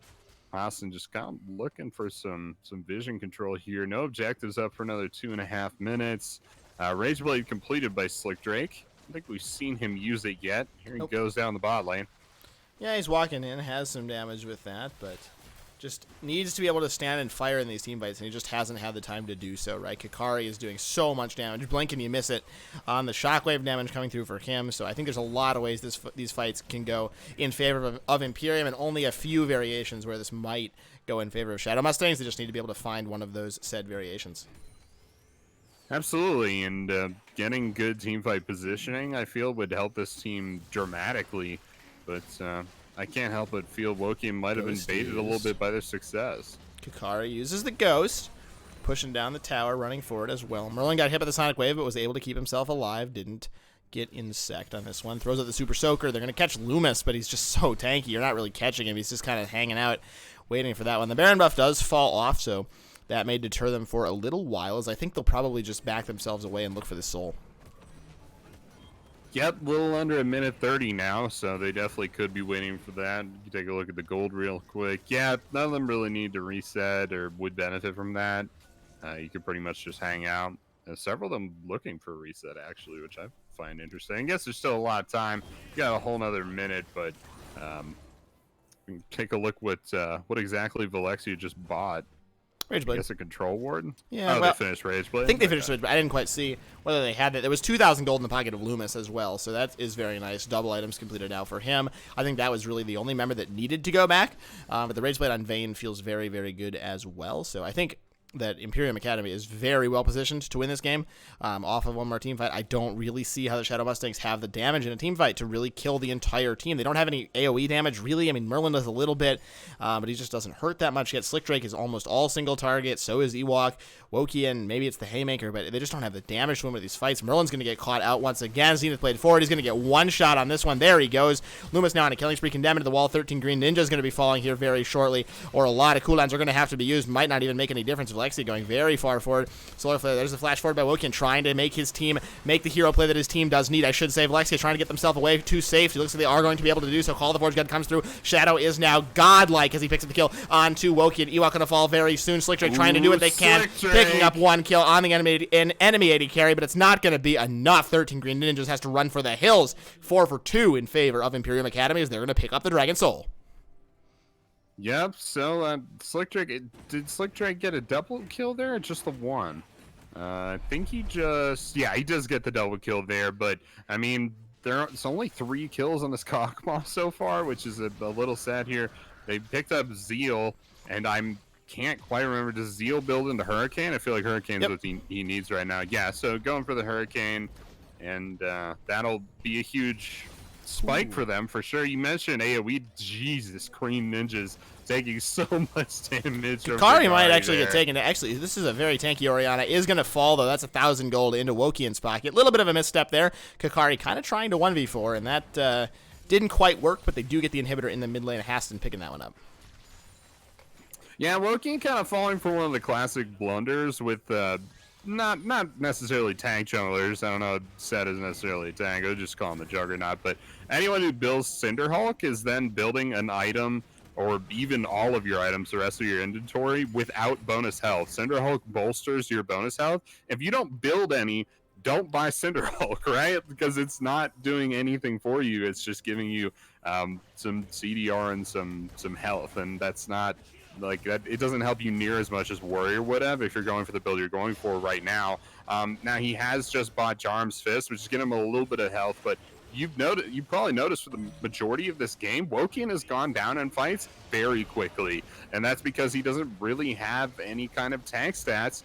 Haston just kind of looking for some vision control here. No objectives up for another 2.5 minutes. Rageblade completed by Slick Drake. I don't think we've seen him use it yet. Here he goes down the bot lane. Yeah, he's walking in, has some damage with that, but just needs to be able to stand and fire in these team fights, and he just hasn't had the time to do so, right? Kakari is doing so much damage. Blink and you miss it on the shockwave damage coming through for him, so I think there's a lot of ways these fights can go in favor of Imperium, and only a few variations where this might go in favor of Shadow Mustangs. They just need to be able to find one of those said variations. Absolutely, and getting good teamfight positioning, I feel, would help this team dramatically. But I can't help but feel Wokian might have been baited a little bit by their success. Kakari uses the Ghost, pushing down the tower, running forward as well. Merlin got hit by the Sonic Wave, but was able to keep himself alive. Didn't get Insect on this one. Throws out the Super Soaker. They're going to catch Loomis, but he's just so tanky. You're not really catching him. He's just kind of hanging out, waiting for that one. The Baron buff does fall off, so that may deter them for a little while, as I think they'll probably just back themselves away and look for the soul. Yep, a little under 1:30 now, so they definitely could be waiting for that. You take a look at the gold real quick. Yeah, none of them really need to reset or would benefit from that. You could pretty much just hang out. Several of them looking for a reset, actually, which I find interesting. I guess there's still a lot of time. You got a whole nother minute, but take a look what exactly Valexia just bought. Rageblade. I guess a control ward? Yeah, well, they finished Rageblade? I think they finished Rageblade. I didn't quite see whether they had that. There was 2,000 gold in the pocket of Loomis as well, so that is very nice. Double items completed now for him. I think that was really the only member that needed to go back, but the Rageblade on Vayne feels very, very good as well. So I think that Imperium Academy is very well positioned to win this game off of one more team fight. I don't really see how the Shadow Mustangs have the damage in a team fight to really kill the entire team. They don't have any AoE damage, really. I mean, Merlin does a little bit, but he just doesn't hurt that much yet. Slick Drake is almost all single target. So is Ewok. Wokian, maybe it's the Haymaker, but they just don't have the damage to win with these fights. Merlin's going to get caught out once again. Zenith played forward. He's going to get one shot on this one. There he goes. Loomis now on a killing spree, condemned to the wall. 13 green ninja is going to be falling here very shortly, or a lot of cooldowns are going to have to be used. Might not even make any difference. Valexia going very far forward. Solar Flare, there's the flash forward by Wokian, trying to make his team make the hero play that his team does need. I should say Valexia trying to get themselves away too safe. It looks like they are going to be able to do so. Call of the Forge God comes through. Shadow is now godlike as he picks up the kill onto Wokian. Ewok going to fall very soon. Slick Drake trying to do what they can, picking up one kill on the enemy AD carry, but it's not going to be enough. 13 green ninjas has to run for the hills. 4 for 2 in favor of Imperium Academy as they're going to pick up the Dragon Soul. Yep, so Slick Drake, did Slick Drake get a double kill there or just the one? I think he does get the double kill there, but I mean, it's only 3 kills on this Cockmoth so far, which is a little sad here. They picked up Zeal, and can't quite remember, does Zeal build into Hurricane? I feel like Hurricane's what he needs right now. Yeah, so going for the Hurricane, and that'll be a huge spike for them for sure. You mentioned AoE. Jesus, Cream Ninjas taking so much damage. Kakari might actually get taken. Actually, this is a very tanky Orianna. Is going to fall, though. That's 1,000 gold into Wokian's pocket. A little bit of a misstep there. Kakari kind of trying to 1v4, and that didn't quite work, but they do get the inhibitor in the mid lane. Haston picking that one up. Yeah, Wokian kind of falling for one of the classic blunders with not necessarily tank junglers. I don't know if Set is necessarily a tank. I'll just call him the Juggernaut. But anyone who builds Cinderhulk is then building an item, or even all of your items, the rest of your inventory, without bonus health. Cinderhulk bolsters your bonus health. If you don't build any, don't buy Cinderhulk, right? Because it's not doing anything for you. It's just giving you some CDR and some health, and that's not like that. It doesn't help you near as much as Warrior would have if you're going for the build you're going for right now. Now he has just bought Jarm's Fist, which is getting him a little bit of health, but you probably noticed for the majority of this game, Wokian has gone down in fights very quickly, and that's because he doesn't really have any kind of tank stats.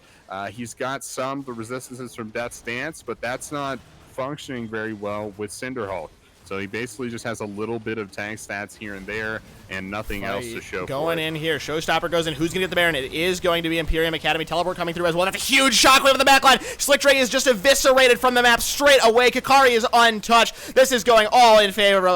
He's got the resistances from Death Stance, but that's not functioning very well with Cinderhulk. So he basically just has a little bit of tank stats here and there and nothing else to show going for in here. Showstopper goes in. Who's going to get the Baron? It is going to be Imperium Academy. Teleport coming through as well. That's a huge shockwave in the backline. Slickdrake is just eviscerated from the map straight away. Kakari is untouched. This is going all in favor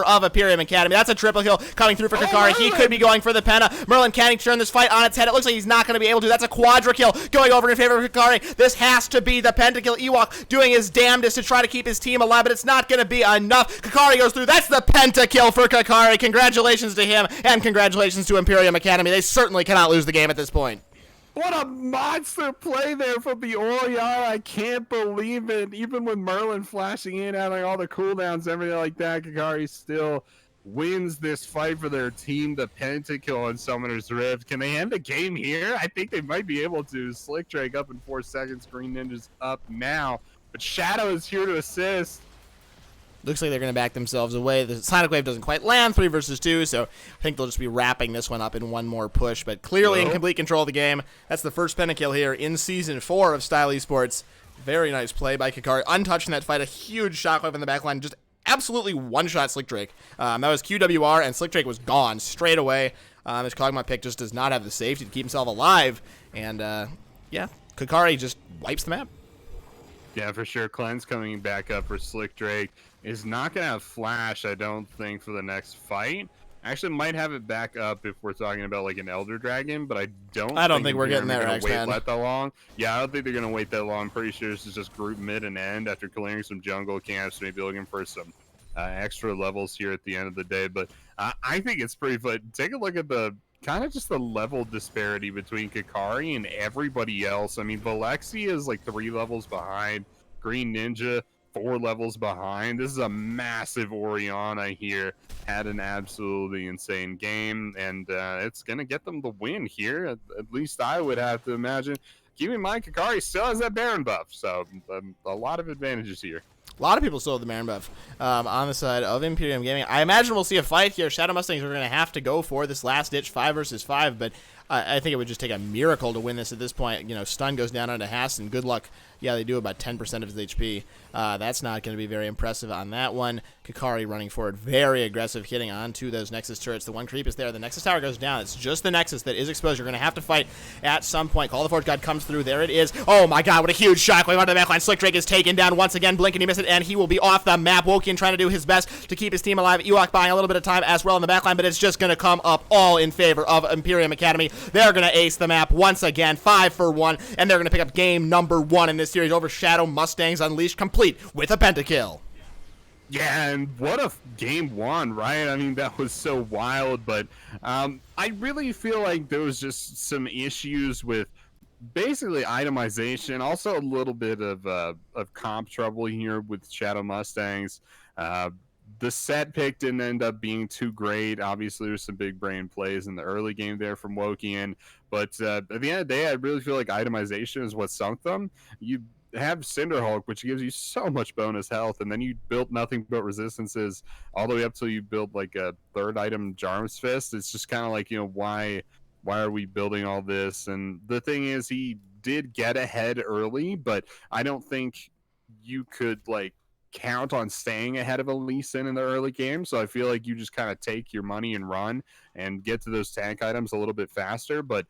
of Imperium Academy. That's a triple kill coming through for Kakari. He could be going for the Penna. Merlin can turn this fight on its head. It looks like he's not going to be able to. That's a quadra kill going over in favor of Kakari. This has to be the pentakill. Ewok doing his damnedest to try to keep his team alive, but it's not going to be enough. Kakari goes through. That's the pentakill for Kakari. Congratulations to him, and congratulations to Imperium Academy. They certainly cannot lose the game at this point. What a monster play there from the Oriana. I can't believe it. Even with Merlin flashing in, having all the cooldowns, everything like that, Kakari still wins this fight for their team. The pentakill on Summoner's Rift. Can they end the game here? I think they might be able to. Slickdrake up in 4 seconds. Green Ninja's up now. But Shadow is here to assist. Looks like they're going to back themselves away. The Sonic Wave doesn't quite land, 3 versus 2, so I think they'll just be wrapping this one up in one more push. But clearly in complete control of the game. That's the first pentakill here in Season 4 of Style Esports. Very nice play by Kakari. Untouched in that fight. A huge shockwave in the backline. Just absolutely one-shot Slickdrake. That was QWR, and Slickdrake was gone straight away. This Kog'Maw pick just does not have the safety to keep himself alive. And, yeah, Kakari just wipes the map. Yeah, for sure. Cleanse coming back up for Slickdrake. Is not going to have Flash, I don't think, for the next fight. Actually, might have it back up if we're talking about like an Elder Dragon, but I don't think we're getting there, wait that long. Yeah, I don't think they're going to wait that long. I'm pretty sure this is just group mid and end after clearing some jungle camps, maybe looking for some extra levels here at the end of the day. But I think it's pretty fun. Take a look at the kind of just the level disparity between Kakari and everybody else. I mean, Valexi is like 3 levels behind. Green Ninja 4 levels behind. This is a massive Oriana here. Had an absolutely insane game, and it's going to get them the win here. At least I would have to imagine. Keep in mind, Kakari still has that Baron buff, so a lot of advantages here. A lot of people still have the Baron buff on the side of Imperium Gaming. I imagine we'll see a fight here. Shadow Mustangs are going to have to go for this last-ditch 5 versus 5, but I think it would just take a miracle to win this at this point. You know, stun goes down onto Hassan. Good luck. Yeah, they do about 10% of his HP. That's not going to be very impressive on that one. Kakari running forward, very aggressive, hitting onto those Nexus turrets. The one creep is there. The Nexus tower goes down. It's just the Nexus that is exposed. You're going to have to fight at some point. Call of the Forge God comes through. There it is. Oh my god, what a huge shockwave onto the backline. Slickdrake is taken down once again. Blink and he missed it, and he will be off the map. Wokian trying to do his best to keep his team alive. Ewok buying a little bit of time as well in the backline, but it's just going to come up all in favor of Imperium Academy. They're going to ace the map once again, 5 for 1, and they're going to pick up game number 1 in this series over Shadow Mustangs Unleashed, complete with a pentakill. Yeah, and what a game 1, right? I mean, that was so wild, but I really feel like there was just some issues with basically itemization, also a little bit of comp trouble here with Shadow Mustangs. The set pick didn't end up being too great. Obviously, there's some big brain plays in the early game there from Wokian, but at the end of the day, I really feel like itemization is what sunk them. You have Cinderhulk, which gives you so much bonus health, and then you built nothing but resistances all the way up till you build like a 3rd item Jarm's Fist. It's just kind of like, you know, why are we building all this? And the thing is, he did get ahead early, but I don't think you could like count on staying ahead of a Lee Sin in the early game. So I feel like you just kind of take your money and run and get to those tank items a little bit faster. But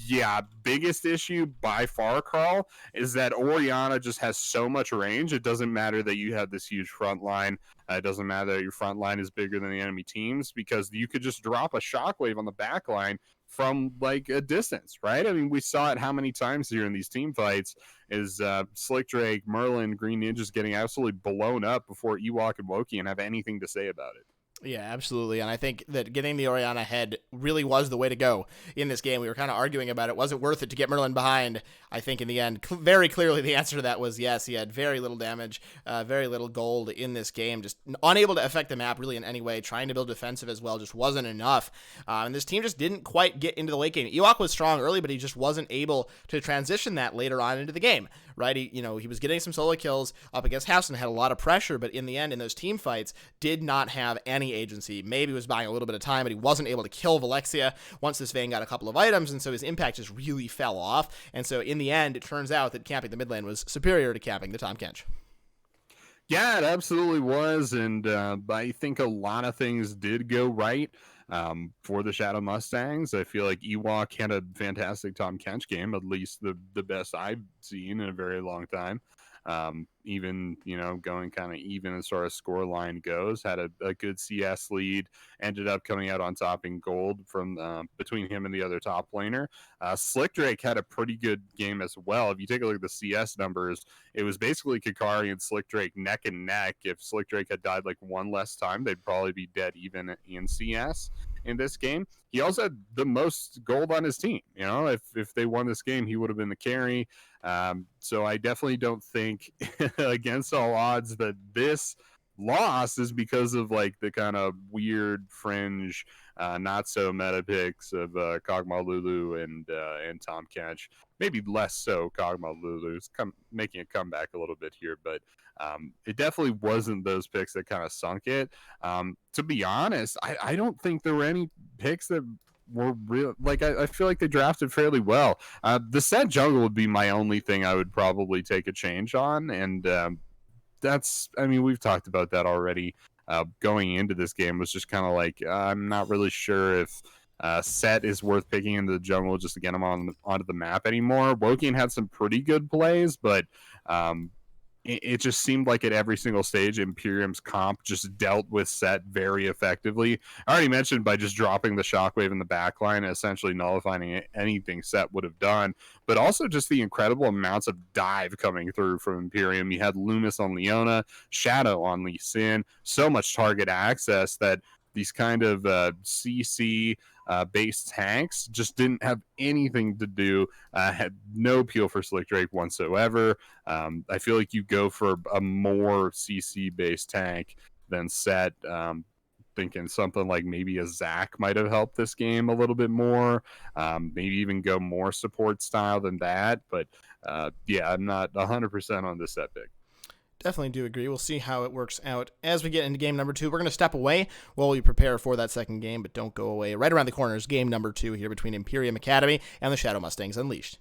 yeah, biggest issue by far, Carl, is that Oriana just has so much range. It doesn't matter that you have this huge front line. It doesn't matter that your front line is bigger than the enemy teams, because you could just drop a shockwave on the back line from like a distance, right? I mean, we saw it how many times here in these team fights is Slickdrake, Merlin, Green Ninjas getting absolutely blown up before Ewok and Wokian have anything to say about it. Yeah, absolutely. And I think that getting the Oriana head really was the way to go in this game. We were kind of arguing about it. Was it worth it to get Merlin behind? I think in the end, very clearly the answer to that was yes. He had very little damage, very little gold in this game, just unable to affect the map really in any way. Trying to build defensive as well just wasn't enough. And this team just didn't quite get into the late game. Ewok was strong early, but he just wasn't able to transition that later on into the game. right? He was getting some solo kills up against House and had a lot of pressure, but in the end, in those team fights, did not have any agency. Maybe was buying a little bit of time, but he wasn't able to kill Valexia once this Vayne got a couple of items, and so his impact just really fell off. And so in the end, it turns out that camping the mid lane was superior to camping the Tahm Kench. Yeah, it absolutely was, and I think a lot of things did go right for the Shadow Mustangs. I feel like Ewok had a fantastic Tahm Kench game, at least the best I've seen in a very long time. Even, going kind of even as far as score line goes, had a good CS lead, ended up coming out on top in gold from between him and the other top laner. Slick Drake had a pretty good game as well. If you take a look at the CS numbers, it was basically Kikari and Slick Drake neck and neck. If Slick Drake had died like one less time, they'd probably be dead even in CS in this game. He also had the most gold on his team. If they won this game, he would have been the carry. So I definitely don't think against all odds that this loss is because of like the kind of weird fringe, not so meta picks of Kog'Maw Lulu and Tahm Kench. Maybe less so Kog'Maw Lulu's making a comeback a little bit here, but it definitely wasn't those picks that kind of sunk it. To be honest, I don't think there were any picks that were real. Like I feel like they drafted fairly well. The set jungle would be my only thing I would probably take a change on, and we've talked about that already. Going into this game was just kind of like I'm not really sure if Set is worth picking into the jungle just to get him onto the map anymore. Wokian had some pretty good plays, but it just seemed like at every single stage, Imperium's comp just dealt with Set very effectively. I already mentioned by just dropping the shockwave in the backline and essentially nullifying anything Set would have done, but also just the incredible amounts of dive coming through from Imperium. You had Loomis on Leona, Shadow on Lee Sin, so much target access that these kind of CC based tanks just didn't have anything to do, had no appeal for Slick Drake whatsoever. I feel like you go for a more CC based tank than Set. Thinking something like maybe a Zac might have helped this game a little bit more. Maybe even go more support style than that. But yeah, I'm not 100% on this Set pick. Definitely do agree. We'll see how it works out as we get into game number 2. We're going to step away while we prepare for that second game, but don't go away. Right around the corner is game number 2 here between Imperium Academy and the Shadow Mustangs Unleashed.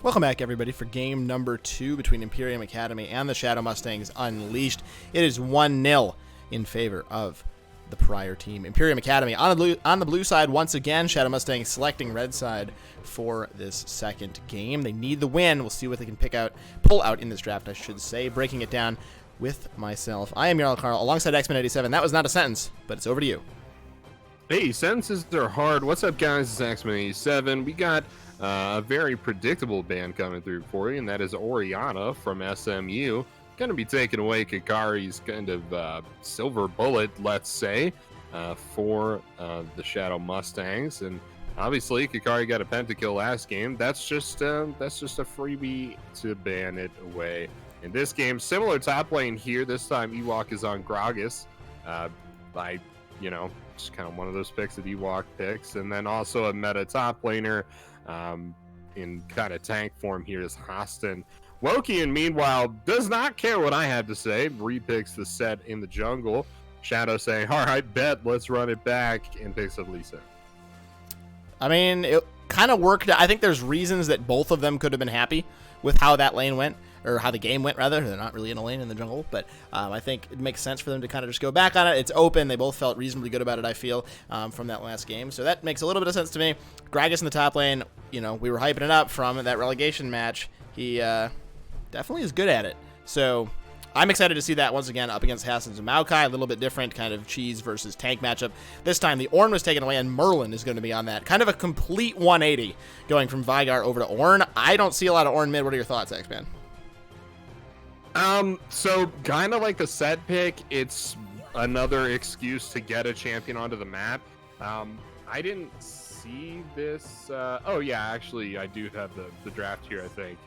Welcome back, everybody, for game number 2 between Imperium Academy and the Shadow Mustangs Unleashed. It is 1-0 in favor of the prior team. Imperium Academy on the blue side once again. Shadow Mustangs selecting red side for this second game. They need the win. We'll see what they can pull out in this draft, I should say. Breaking it down with myself. I am Jarl Carl alongside X-Men87. That was not a sentence, but it's over to you. Hey, sentences are hard. What's up, guys? It's X-Men87. We got a very predictable band coming through for you, and that is Oriana from SMU. Going to be taking away Kikari's kind of silver bullet, let's say, for the Shadow Mustangs. And obviously, Kikari got a pentakill last game. That's just a freebie to ban it away. In this game, similar top lane here. This time, Ewok is on Gragas by, just kind of one of those picks that Ewok picks. And then also a meta top laner in kind of tank form here is Hostin. Wokian, meanwhile, does not care what I have to say. Repicks the set in the jungle. Shadow saying, all right, bet, let's run it back, and picks up Lisa. I mean, it kind of worked. I think there's reasons that both of them could have been happy with how that lane went, or how the game went, rather. They're not really in a lane in the jungle, but I think it makes sense for them to kind of just go back on it. It's open. They both felt reasonably good about it, I feel, from that last game. So that makes a little bit of sense to me. Gragas in the top lane, we were hyping it up from that relegation match. He definitely is good at it. So I'm excited to see that once again up against Hassans and Maokai. A little bit different kind of cheese versus tank matchup. This time the Ornn was taken away and Merlin is going to be on that. Kind of a complete 180 going from Veigar over to Ornn. I don't see a lot of Ornn mid. What are your thoughts, X-Man? So kind of like the set pick, it's another excuse to get a champion onto the map. I didn't see this. Oh yeah, actually I do have the draft here, I think.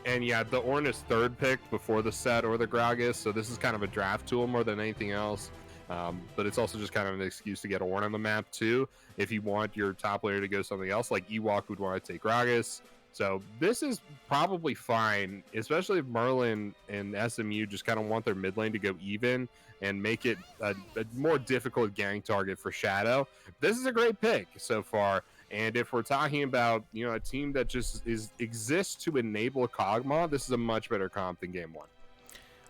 And yeah, the Ornn is third picked before the set or the Gragas, so this is kind of a draft tool more than anything else. But it's also just kind of an excuse to get Ornn on the map too. If you want your top layer to go something else, like Ewok would want to take Gragas. So this is probably fine, especially if Merlin and SMU just kind of want their mid lane to go even and make it a more difficult gang target for Shadow. This is a great pick so far. And if we're talking about, a team that just exists to enable Kog'Maw, this is a much better comp than game 1.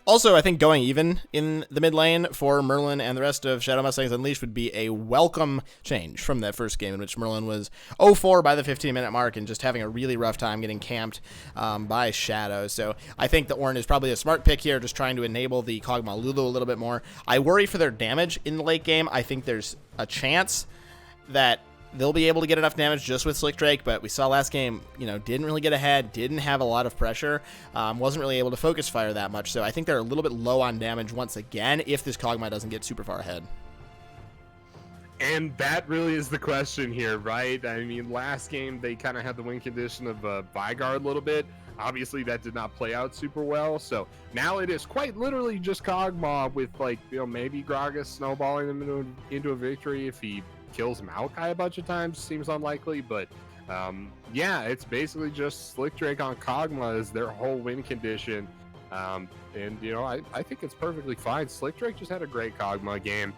Also, I think going even in the mid lane for Merlin and the rest of Shadow Mustangs Unleashed would be a welcome change from that first game in which Merlin was 0-4 by the 15-minute mark and just having a really rough time getting camped by Shadow. So I think the Ornn is probably a smart pick here, just trying to enable the Kog'Maw Lulu a little bit more. I worry for their damage in the late game. I think there's a chance that they'll be able to get enough damage just with Slick Drake, but we saw last game, didn't really get ahead, didn't have a lot of pressure, wasn't really able to focus fire that much. So I think they're a little bit low on damage once again if this Kog'Maw doesn't get super far ahead. And that really is the question here, right? I mean, last game they kind of had the win condition of Veigar a little bit. Obviously, that did not play out super well. So now it is quite literally just Kog'Maw with, maybe Gragas snowballing them into a victory if he kills Maokai a bunch of times. Seems unlikely, but yeah, it's basically just Slick Drake on Kog'Maw is their whole win condition. And I think it's perfectly fine. Slick Drake just had a great Kog'Maw game.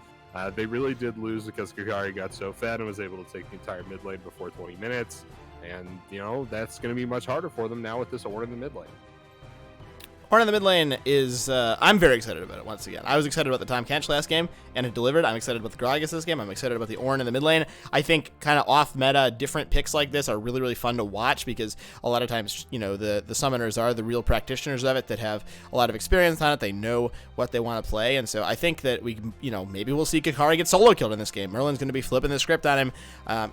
They really did lose because Kikari got so fed and was able to take the entire mid lane before 20 minutes. And that's going to be much harder for them now with this Ornn in the mid lane. Ornn in the mid lane is, I'm very excited about it once again. I was excited about the Tahm Kench last game, and it delivered. I'm excited about the Gragas this game. I'm excited about the Ornn in the mid lane. I think kind of off-meta, different picks like this are really, really fun to watch because a lot of times, the summoners are the real practitioners of it that have a lot of experience on it. They know what they want to play, and so I think that we, maybe we'll see Kikari get solo killed in this game. Merlin's going to be flipping the script on him.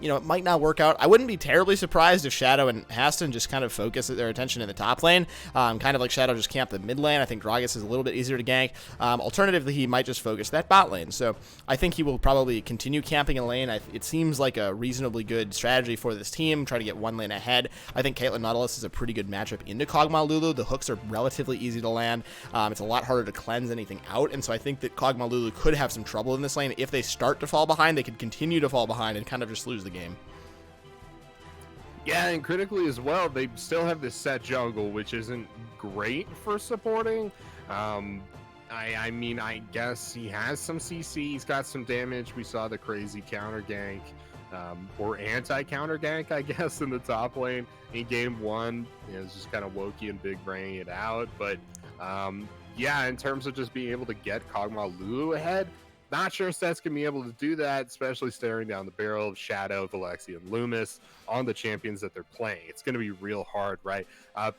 It might not work out. I wouldn't be terribly surprised if Shadow and Haston just kind of focus their attention in the top lane, kind of like Shadow just camp the mid lane. I think Gragas is a little bit easier to gank. Alternatively, he might just focus that bot lane. So I think he will probably continue camping a lane. It seems like a reasonably good strategy for this team, try to get one lane ahead. I think Caitlyn Nautilus is a pretty good matchup into Kog'Maw Lulu. The hooks are relatively easy to land. It's a lot harder to cleanse anything out, and so I think that Kog'Maw Lulu could have some trouble in this lane. If they start to fall behind, they could continue to fall behind and kind of just lose the game. Yeah, and critically as well, they still have this set jungle, which isn't great for supporting. I mean, I guess he has some CC, he's got some damage. We saw the crazy counter gank or anti-counter gank, I guess, in the top lane in game 1. It's just kind of Wokey and Big Braining it out. But yeah, in terms of just being able to get Kog'Maw Lulu ahead, not sure Seth's going to be able to do that, especially staring down the barrel of Shadow, Valexian, and Loomis on the champions that they're playing. It's going to be real hard, right?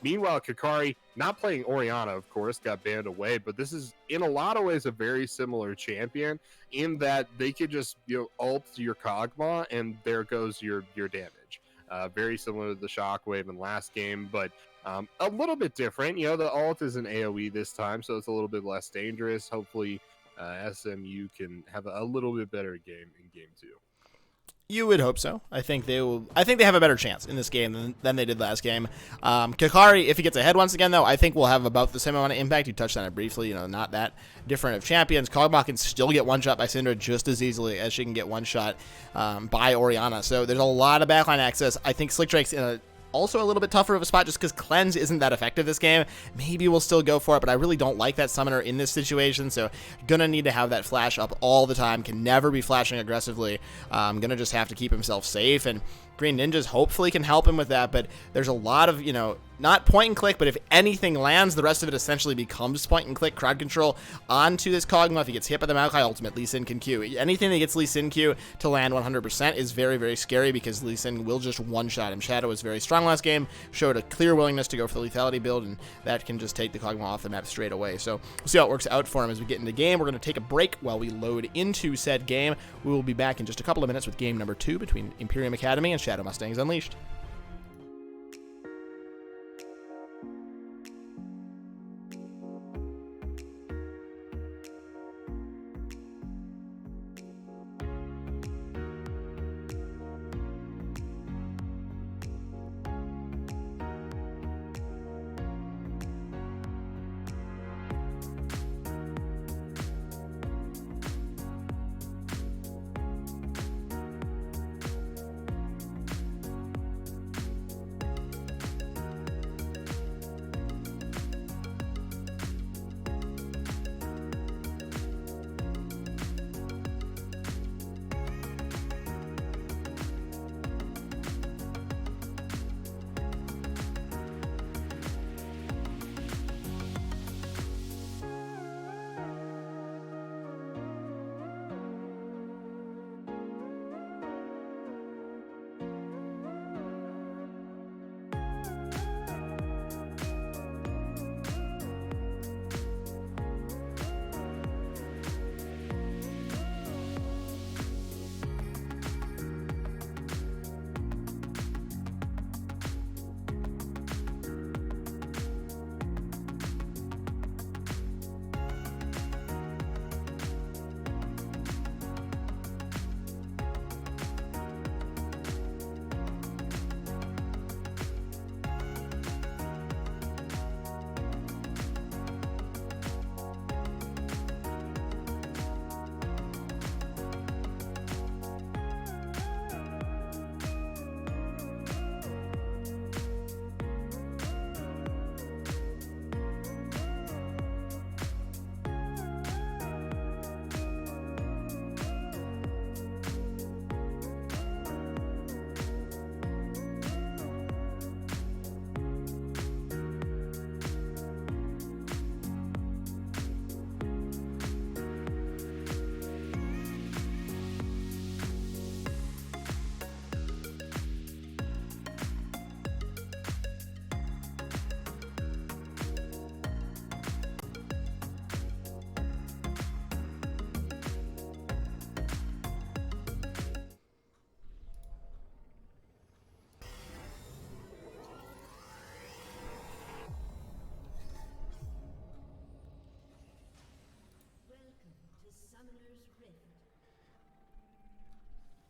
Meanwhile, Kakari, not playing Orianna, of course, got banned away, but this is, in a lot of ways, a very similar champion in that they could just, ult your Kog'Maw, and there goes your damage. Very similar to the Shockwave in last game, but a little bit different. The ult is an AoE this time, so it's a little bit less dangerous. Hopefully, SMU can have a little bit better game in game 2. You would hope so. I think they will. I think they have a better chance in this game than they did last game. Kakari, if he gets ahead once again, though, I think will have about the same amount of impact. You touched on it briefly. Not that different of champions. Kog'Maw can still get one shot by Syndra just as easily as she can get one shot by Orianna. So there's a lot of backline access. I think Slick Drake's in also a little bit tougher of a spot just because Cleanse isn't that effective this game. Maybe we'll still go for it, but I really don't like that summoner in this situation, so gonna need to have that flash up all the time. Can never be flashing aggressively. Gonna just have to keep himself safe, and Green Ninjas hopefully can help him with that, but there's a lot of, not point and click, but if anything lands, the rest of it essentially becomes point and click crowd control onto this Kog'Maw. If he gets hit by the Maokai ultimate, Lee Sin can Q. Anything that gets Lee Sin Q to land 100% is very, very scary because Lee Sin will just one-shot him. Shadow was very strong last game, showed a clear willingness to go for the lethality build, and that can just take the Kog'Maw off the map straight away. So we'll see how it works out for him as we get into game. We're going to take a break while we load into said game. We will be back in just a couple of minutes with game number 2 between Imperium Academy and Shadow Mustangs Unleashed.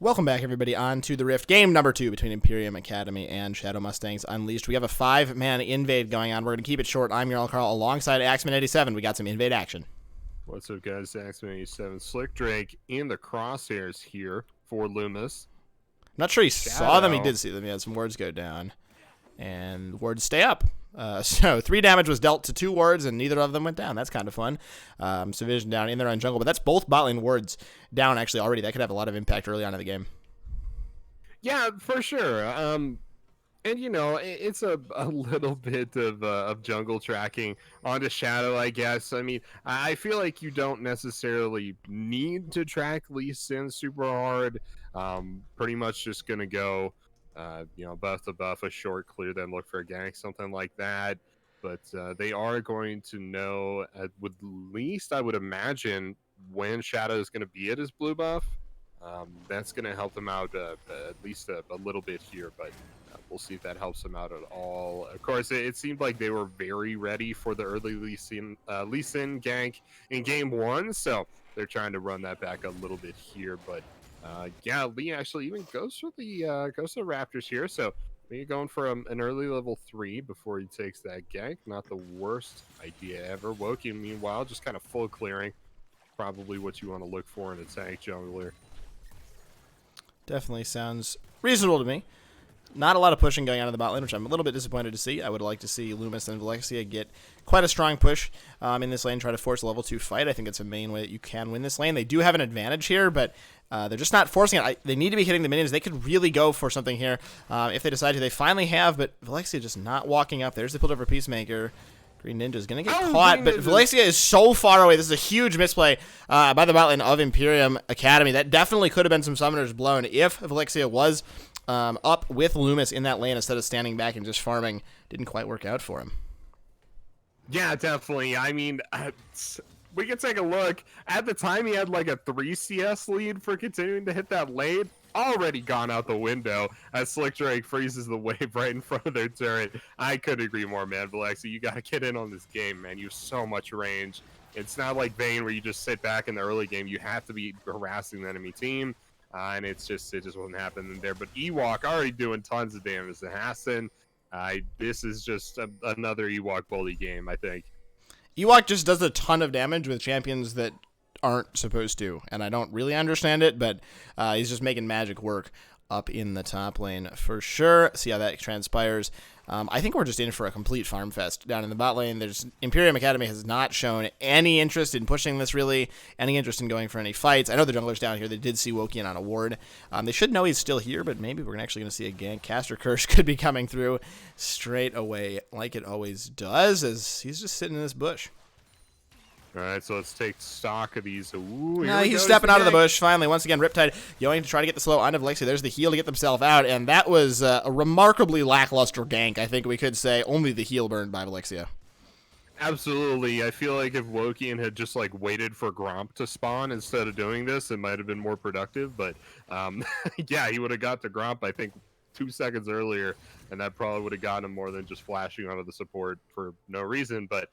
Welcome back, everybody, on to the Rift. Game number 2 between Imperium Academy and Shadow Mustangs Unleashed. We have a 5-man invade going on. We're going to keep it short. I'm your Carl alongside Axeman87. We got some invade action. What's up, guys? Axeman87. Slick Drake in the crosshairs here for Loomis. Not sure he saw them. He did see them. He had some wards go down. And wards stay up. So 3 damage was dealt to 2 wards, and neither of them went down. That's kind of fun. So Vision down in their own jungle, but that's both bot lane wards down actually already. That could have a lot of impact early on in the game. Yeah, for sure. And it's a little bit of jungle tracking onto Shadow, I guess. I mean, I feel like you don't necessarily need to track Lee Sin super hard. Pretty much just gonna go, buff to buff, a short clear, then look for a gank, something like that. But they are going to know, at least I would imagine, when Shadow is going to be at his blue buff. That's going to help them out at least a little bit here, but we'll see if that helps them out at all. Of course, it seemed like they were very ready for the early Lee Sin gank in game one, so they're trying to run that back a little bit here. But yeah, Lee actually even goes for the Raptors here, so maybe going for an early level 3 before he takes that gank. Not the worst idea ever. Woken, meanwhile, just kind of full clearing. Probably what you want to look for in a tank jungler. Definitely sounds reasonable to me. Not a lot of pushing going on in the bot lane, which I'm a little bit disappointed to see. I would like to see Loomis and Valencia get quite a strong push in this lane, try to force a level 2 fight. I think it's a main way that you can win this lane. They do have an advantage here, but they're just not forcing it. They need to be hitting the minions. They could really go for something here if they decide to. They finally have, but Valencia just not walking up. There's the pulled over Peacemaker. Green Ninja is going to get caught, but Valencia is so far away. This is a huge misplay by the bot lane of Imperium Academy. That definitely could have been some summoners blown if Valencia was up with Loomis in that lane instead of standing back and just farming. Didn't quite work out for him. Yeah, definitely. I mean, we can take a look. At the time, he had like a 3 CS lead for continuing to hit that lane. Already gone out the window as Slick Drake freezes the wave right in front of their turret. I couldn't agree more, man. Valencia, you got to get in on this game, man. You have so much range. It's not like Vayne where you just sit back in the early game. You have to be harassing the enemy team. And it just wasn't happening there. But Ewok already doing tons of damage to Hassan. This is just another Ewok bully game, I think. Ewok just does a ton of damage with champions that aren't supposed to, and I don't really understand it, but he's just making magic work up in the top lane for sure. See how that transpires. I think we're just in for a complete farm fest down in the bot lane. Imperium Academy has not shown any interest in pushing this, really, any interest in going for any fights. I know the junglers down here, they did see Wokian on a ward. They should know he's still here, but maybe we're actually going to see a gank. Caster Curse could be coming through straight away like it always does, as he's just sitting in this bush. All right, so let's take stock of these. Ooh, no, he's stepping out of the bush finally. Once again, Riptide going to try to get the slow onto Valencia. There's the heal to get themselves out, and that was a remarkably lackluster gank, I think we could say. Only the heal burned by Valencia. Absolutely. I feel like if Wokian had just like waited for Gromp to spawn instead of doing this, it might have been more productive. But yeah, he would have got to Gromp, I think, 2 seconds earlier, and that probably would have gotten him more than just flashing onto the support for no reason. But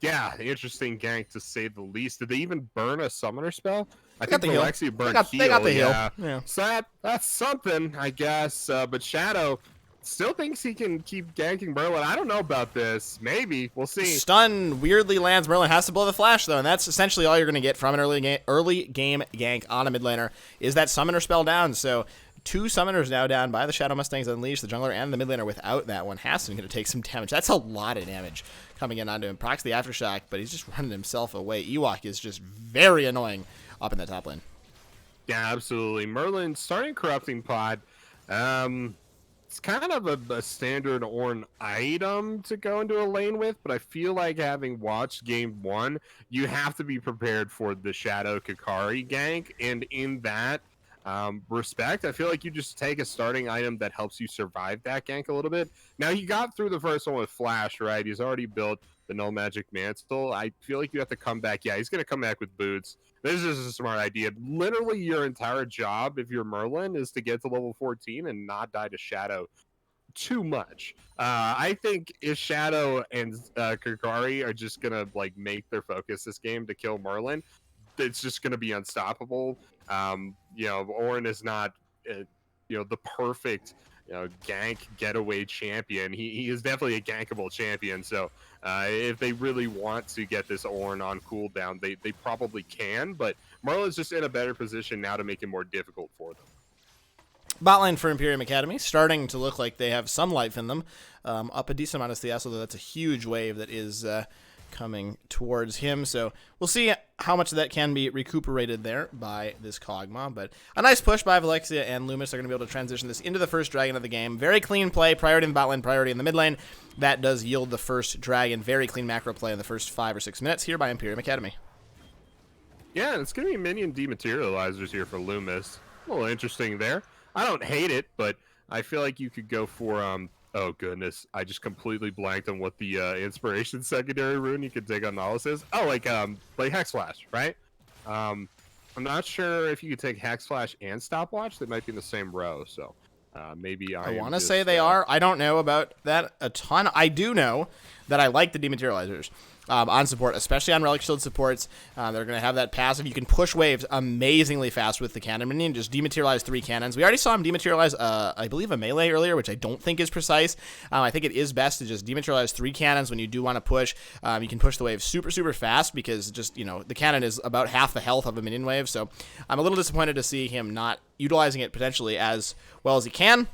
yeah, interesting gank to say the least. Did they even burn a summoner spell? I think they actually burned heal. They got the heal. Yeah. So that's something, I guess. But Shadow still thinks he can keep ganking Merlin. I don't know about this. Maybe. We'll see. Stun weirdly lands. Merlin has to blow the flash, though, and that's essentially all you're going to get from an early game gank on a mid laner is that summoner spell down. So 2 summoners now down by the Shadow Mustangs Unleashed, the jungler and the mid laner without that one. Hassan going to take some damage. That's a lot of damage coming in onto him. Procs the Aftershock, but he's just running himself away. Ewok is just very annoying up in the top lane. Yeah, absolutely. Merlin starting Corrupting Pod. It's kind of a standard Ornn item to go into a lane with, but I feel like having watched game 1, you have to be prepared for the Shadow Kakari gank, and in that respect, I feel like you just take a starting item that helps you survive that gank a little bit. Now, he got through the first one with Flash, right? He's already built the Null Magic Mantle. I feel like you have to come back. Yeah, he's going to come back with boots. This is a smart idea. Literally, your entire job, if you're Merlin, is to get to level 14 and not die to Shadow too much. I think if Shadow and Kakari are just going to like make their focus this game to kill Merlin, it's just going to be unstoppable. Ornn is not, the perfect, gank getaway champion. He is definitely a gankable champion. So if they really want to get this Ornn on cooldown, they probably can. But Merlin's just in a better position now to make it more difficult for them. Bot lane for Imperium Academy starting to look like they have some life in them. Up a decent amount of CS, although that's a huge wave that is coming towards him. So we'll see how much of that can be recuperated there by this Kog'Maw. But a nice push by Velexia, and Loomis are going to be able to transition this into the first dragon of the game. Very clean play, priority in the bot lane, priority in the mid lane. That does yield the first dragon. Very clean macro play in the first 5 or 6 minutes here by Imperium Academy. Yeah, it's going to be minion dematerializers here for Loomis. A little interesting there. I don't hate it, but I feel like you could go for, oh goodness, I just completely blanked on what the inspiration secondary rune you could take on Nautilus is. Oh, like Hex Flash, right? I'm not sure if you could take Hex Flash and Stopwatch. They might be in the same row, so maybe I want to say they are. I don't know about that a ton. I do know that I like the dematerializers on support, especially on Relic Shield supports. They're going to have that passive. You can push waves amazingly fast with the cannon minion. Just dematerialize 3 cannons. We already saw him dematerialize, I believe, a melee earlier, which I don't think is precise. I think it is best to just dematerialize 3 cannons when you do want to push. You can push the wave super, super fast because just, the cannon is about half the health of a minion wave. So I'm a little disappointed to see him not utilizing it potentially as well as he can.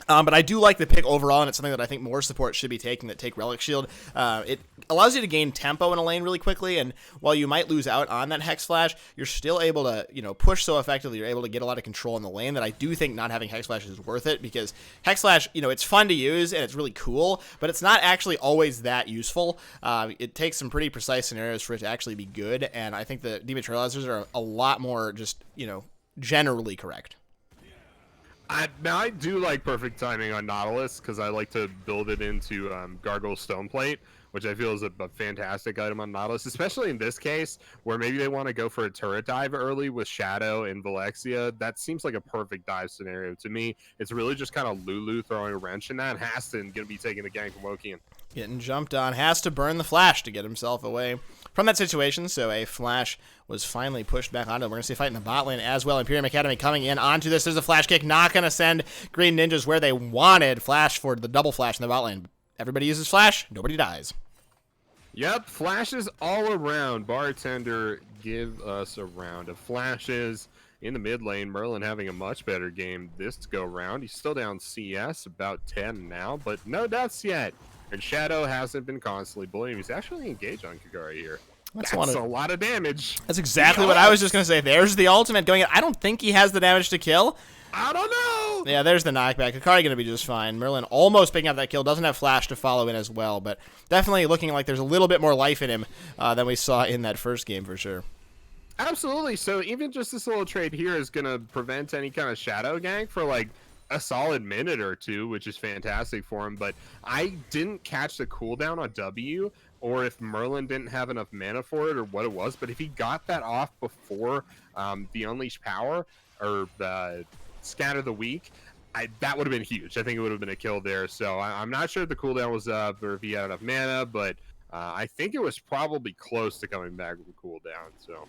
But I do like the pick overall, and it's something that I think more support should be taking that take Relic Shield. It allows you to gain tempo in a lane really quickly, and while you might lose out on that Hex Flash, you're still able to, push so effectively. You're able to get a lot of control in the lane that I do think not having Hex Flash is worth it, because Hex Flash, it's fun to use, and it's really cool, but it's not actually always that useful. It takes some pretty precise scenarios for it to actually be good, and I think the dematerializers are a lot more just, generally correct. Now I do like perfect timing on Nautilus because I like to build it into Gargoyle Stoneplate, which I feel is a fantastic item on Nautilus, especially in this case where maybe they want to go for a turret dive early with Shadow and Velexia. That seems like a perfect dive scenario to me. It's really just kind of Lulu throwing a wrench in that. Haston going to be taking the gank from Wokian. Getting jumped on, has to burn the flash to get himself away from that situation, so a flash was finally pushed back onto him. We're going to see a fight in the bot lane as well. Imperium Academy coming in onto this. There's a flash kick, not going to send Green Ninjas where they wanted. Flash for the double flash in the bot lane. Everybody uses flash, nobody dies. Yep, flashes all around. Bartender, give us a round of flashes. In the mid lane, Merlin having a much better game this go round. He's still down CS, about 10 now, but no deaths yet. And Shadow hasn't been constantly bullying. He's actually engaged on Kagari here. That's a lot of damage. That's exactly what I was just going to say. There's the ultimate going in. I don't think he has the damage to kill. I don't know. Yeah, there's the knockback. Kagari going to be just fine. Merlin almost picking up that kill. Doesn't have flash to follow in as well, but definitely looking like there's a little bit more life in him than we saw in that first game for sure. Absolutely. So even just this little trade here is going to prevent any kind of Shadow gank for like a solid minute or two, which is fantastic for him. But I didn't catch the cooldown on W, or if Merlin didn't have enough mana for it, or what it was. But if he got that off before the Unleash Power or the Scatter the Weak, that would have been huge. I think it would have been a kill there. So I'm not sure if the cooldown was up or if he had enough mana, but I think it was probably close to coming back with the cooldown. So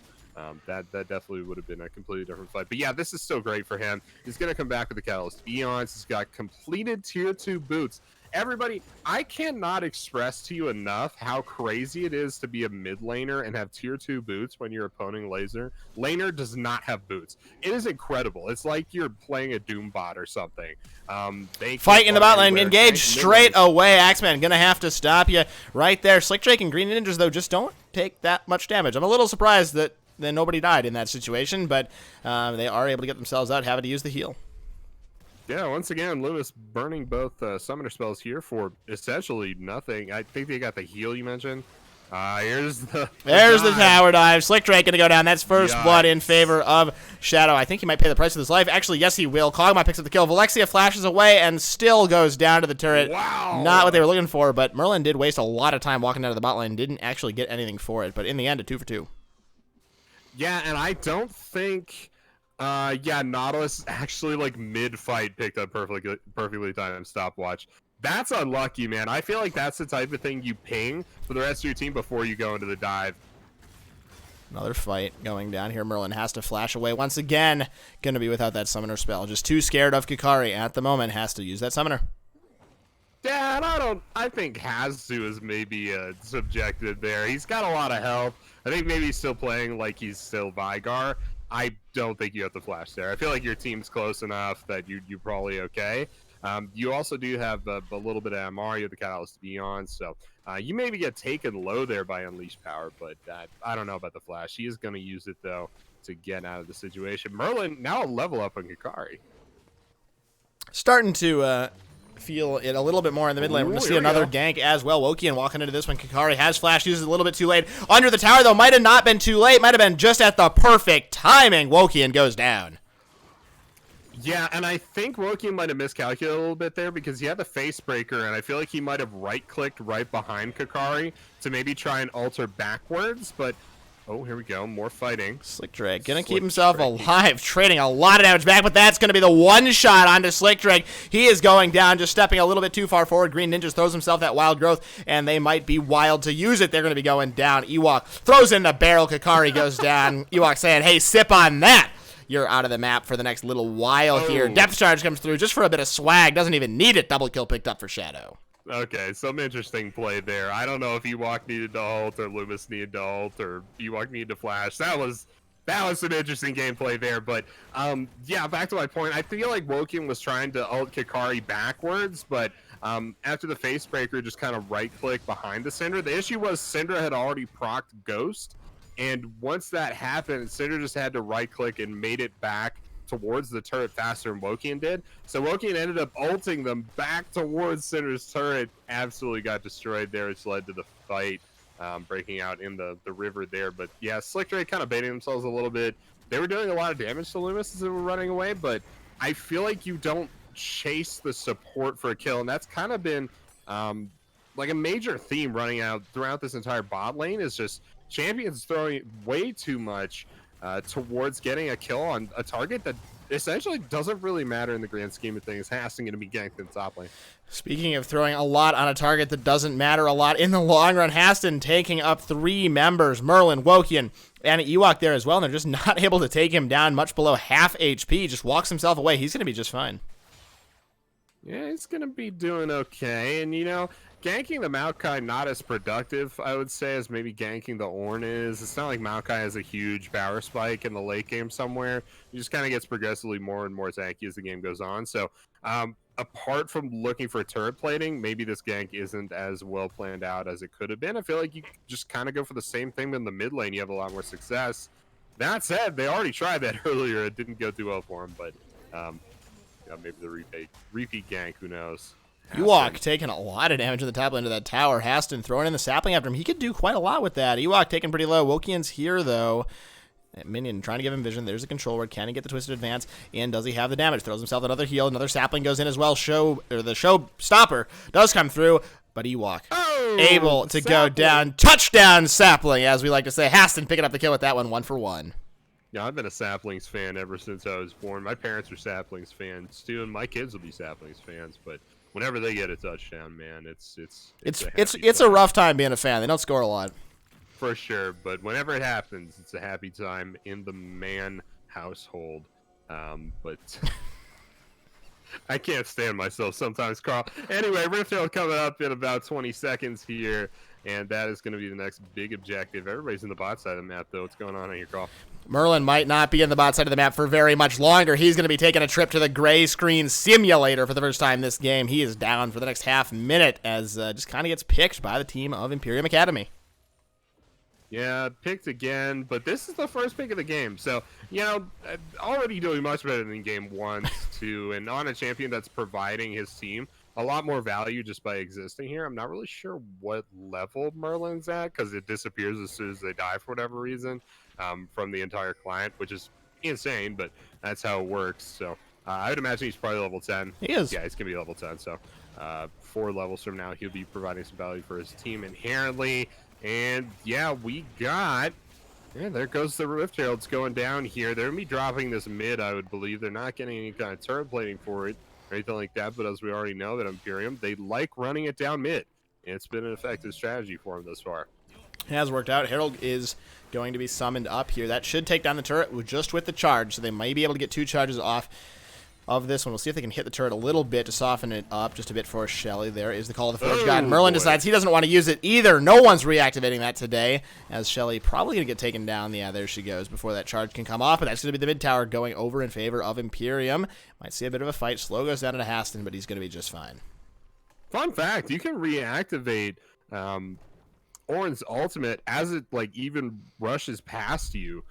that definitely would have been a completely different fight. But yeah, this is still great for him. He's going to come back with the Catalyst Eons. He's got completed tier 2 boots. Everybody, I cannot express to you enough how crazy it is to be a mid laner and have tier 2 boots when you're opposing laner does not have boots. It is incredible. It's like you're playing a Doom bot or something. Fight in the bot lane, engage straight away. Axeman gonna have to stop you right there. Slick Drake and Green Ninjas though just don't take that much damage. I'm a little surprised that nobody died in that situation, but they are able to get themselves out, having to use the heal. Yeah, once again, Loomis burning both summoner spells here for essentially nothing. I think they got the heal you mentioned. There's the tower dive. Slick Drake gonna go down. That's first blood in favor of Shadow. I think he might pay the price of his life. Actually, yes, he will. Kog'Maw picks up the kill. Velexia flashes away and still goes down to the turret. Wow. Not what they were looking for, but Merlin did waste a lot of time walking out of the bot lane. Didn't actually get anything for it, but in the end, a 2 for 2. Yeah, and I don't think... Nautilus actually, like, mid-fight picked up perfectly timed stopwatch. That's unlucky, man. I feel like that's the type of thing you ping for the rest of your team before you go into the dive. Another fight going down here. Merlin has to flash away once again. Gonna be without that summoner spell. Just too scared of Kikari at the moment. Has to use that summoner. Yeah, and I think has to is maybe subjected there. He's got a lot of health. I think maybe he's still playing like he's still Vigar. I don't think you have to flash there. I feel like your team's close enough that you're probably okay. You also do have a little bit of Mario, the catalyst to be on, so you maybe get taken low there by Unleashed Power, but I don't know about the Flash. He is going to use it, though, to get out of the situation. Merlin now a level up on Kikari. Starting to feel it a little bit more in the mid lane. We're going to see another gank as well. Wokian walking into this one. Kikari has flash, uses it a little bit too late. Under the tower, though, might have not been too late. Might have been just at the perfect timing. Wokian goes down. Yeah, and I think Wokian might have miscalculated a little bit there because he had the face breaker, and I feel like he might have right-clicked right behind Kikari to maybe try and alter backwards, but... Oh, here we go. More fighting. Slick Drake gonna keep himself alive, trading a lot of damage back, but that's gonna be the one shot onto Slick Drake. He is going down, just stepping a little bit too far forward. Green Ninjas throws himself that wild growth, and they might be wild to use it. They're gonna be going down. Ewok throws in the barrel. Kikari goes down. Ewok saying, hey, sip on that. You're out of the map for the next little while here. Depth charge comes through just for a bit of swag. Doesn't even need it. Double kill picked up for Shadow. Okay, some interesting play there. I don't know if Ewok needed to ult or Loomis needed to ult or Ewok needed to flash. That was some interesting gameplay there. But yeah, back to my point. I feel like Wokian was trying to ult Kikari backwards, but after the face breaker just kind of right click behind the Syndra. The issue was Syndra had already procced Ghost, and once that happened, Syndra just had to right click and made it back towards the turret faster than Wokian did. So Wokian ended up ulting them back towards Syndra's turret. Absolutely got destroyed there, which led to the fight breaking out in the river there. But yeah, Slick Drake kind of baiting themselves a little bit. They were doing a lot of damage to Loomis as they were running away, but I feel like you don't chase the support for a kill, and that's kind of been like a major theme running out throughout this entire bot lane is just champions throwing way too much towards getting a kill on a target that essentially doesn't really matter in the grand scheme of things. Hastin going to be ganked in the top lane. Speaking of throwing a lot on a target that doesn't matter a lot in the long run, Hastin taking up 3 members, Merlin, Wokian, and Ewok there as well, and they're just not able to take him down much below half HP. Just walks himself away. He's going to be just fine. Yeah, he's going to be doing okay, and you know, ganking the Maokai not as productive, I would say, as maybe ganking the Ornn is. It's not like Maokai has a huge power spike in the late game somewhere. He just kind of gets progressively more and more tanky as the game goes on. So, apart from looking for turret plating, maybe this gank isn't as well planned out as it could have been. I feel like you just kind of go for the same thing in the mid lane. You have a lot more success. That said, they already tried that earlier. It didn't go too well for him, but maybe the repeat gank, who knows. Ewok taking a lot of damage in the top lane of that tower. Hastin throwing in the sapling after him. He could do quite a lot with that. Ewok taking pretty low. Wokian's here, though. Minion trying to give him vision. There's a control word. Can he get the twisted advance? And does he have the damage? Throws himself another heal. Another sapling goes in as well. The show stopper does come through, but Ewok able to go down. Touchdown sapling, as we like to say. Hastin picking up the kill with that one for one. Yeah, I've been a Saplings fan ever since I was born. My parents are Saplings fans too, and my kids will be Saplings fans. But whenever they get a touchdown, man, it's a rough time being a fan. They don't score a lot. For sure, but whenever it happens, it's a happy time in the man household. But I can't stand myself sometimes, Carl. Anyway, Riftfield coming up in about 20 seconds here, and that is going to be the next big objective. Everybody's in the bot side of the map, though. What's going on here, Carl? Merlin might not be in the bot side of the map for very much longer. He's going to be taking a trip to the gray screen simulator for the first time this game. He is down for the next half minute as just kind of gets picked by the team of Imperium Academy. Yeah, picked again, but this is the first pick of the game. So, you know, already doing much better than game 1, 2, and on a champion that's providing his team a lot more value just by existing here. I'm not really sure what level Merlin's at because it disappears as soon as they die for whatever reason from the entire client, which is insane, but that's how it works. So I would imagine he's probably level 10. He is. Yeah, he's going to be level 10. So 4 levels from now, he'll be providing some value for his team inherently. And yeah, there goes the Rift Heralds going down here. They're going to be dropping this mid, I would believe. They're not getting any kind of turret plating for it or anything like that, but as we already know that Imperium, they like running it down mid. And it's been an effective strategy for them thus far. It has worked out. Herald is going to be summoned up here. That should take down the turret just with the charge, so they may be able to get 2 charges off. of this one. We'll see if they can hit the turret a little bit to soften it up just a bit for Shelly. There is the Call of the Forge God. Merlin decides he doesn't want to use it either. No one's reactivating that today, as Shelly probably going to get taken down. Yeah, there she goes before that charge can come off, but that's going to be the mid tower going over in favor of Imperium. Might see a bit of a fight. Slow goes down to Haston, but he's going to be just fine. Fun fact, you can reactivate Ornn's ultimate as it even rushes past you.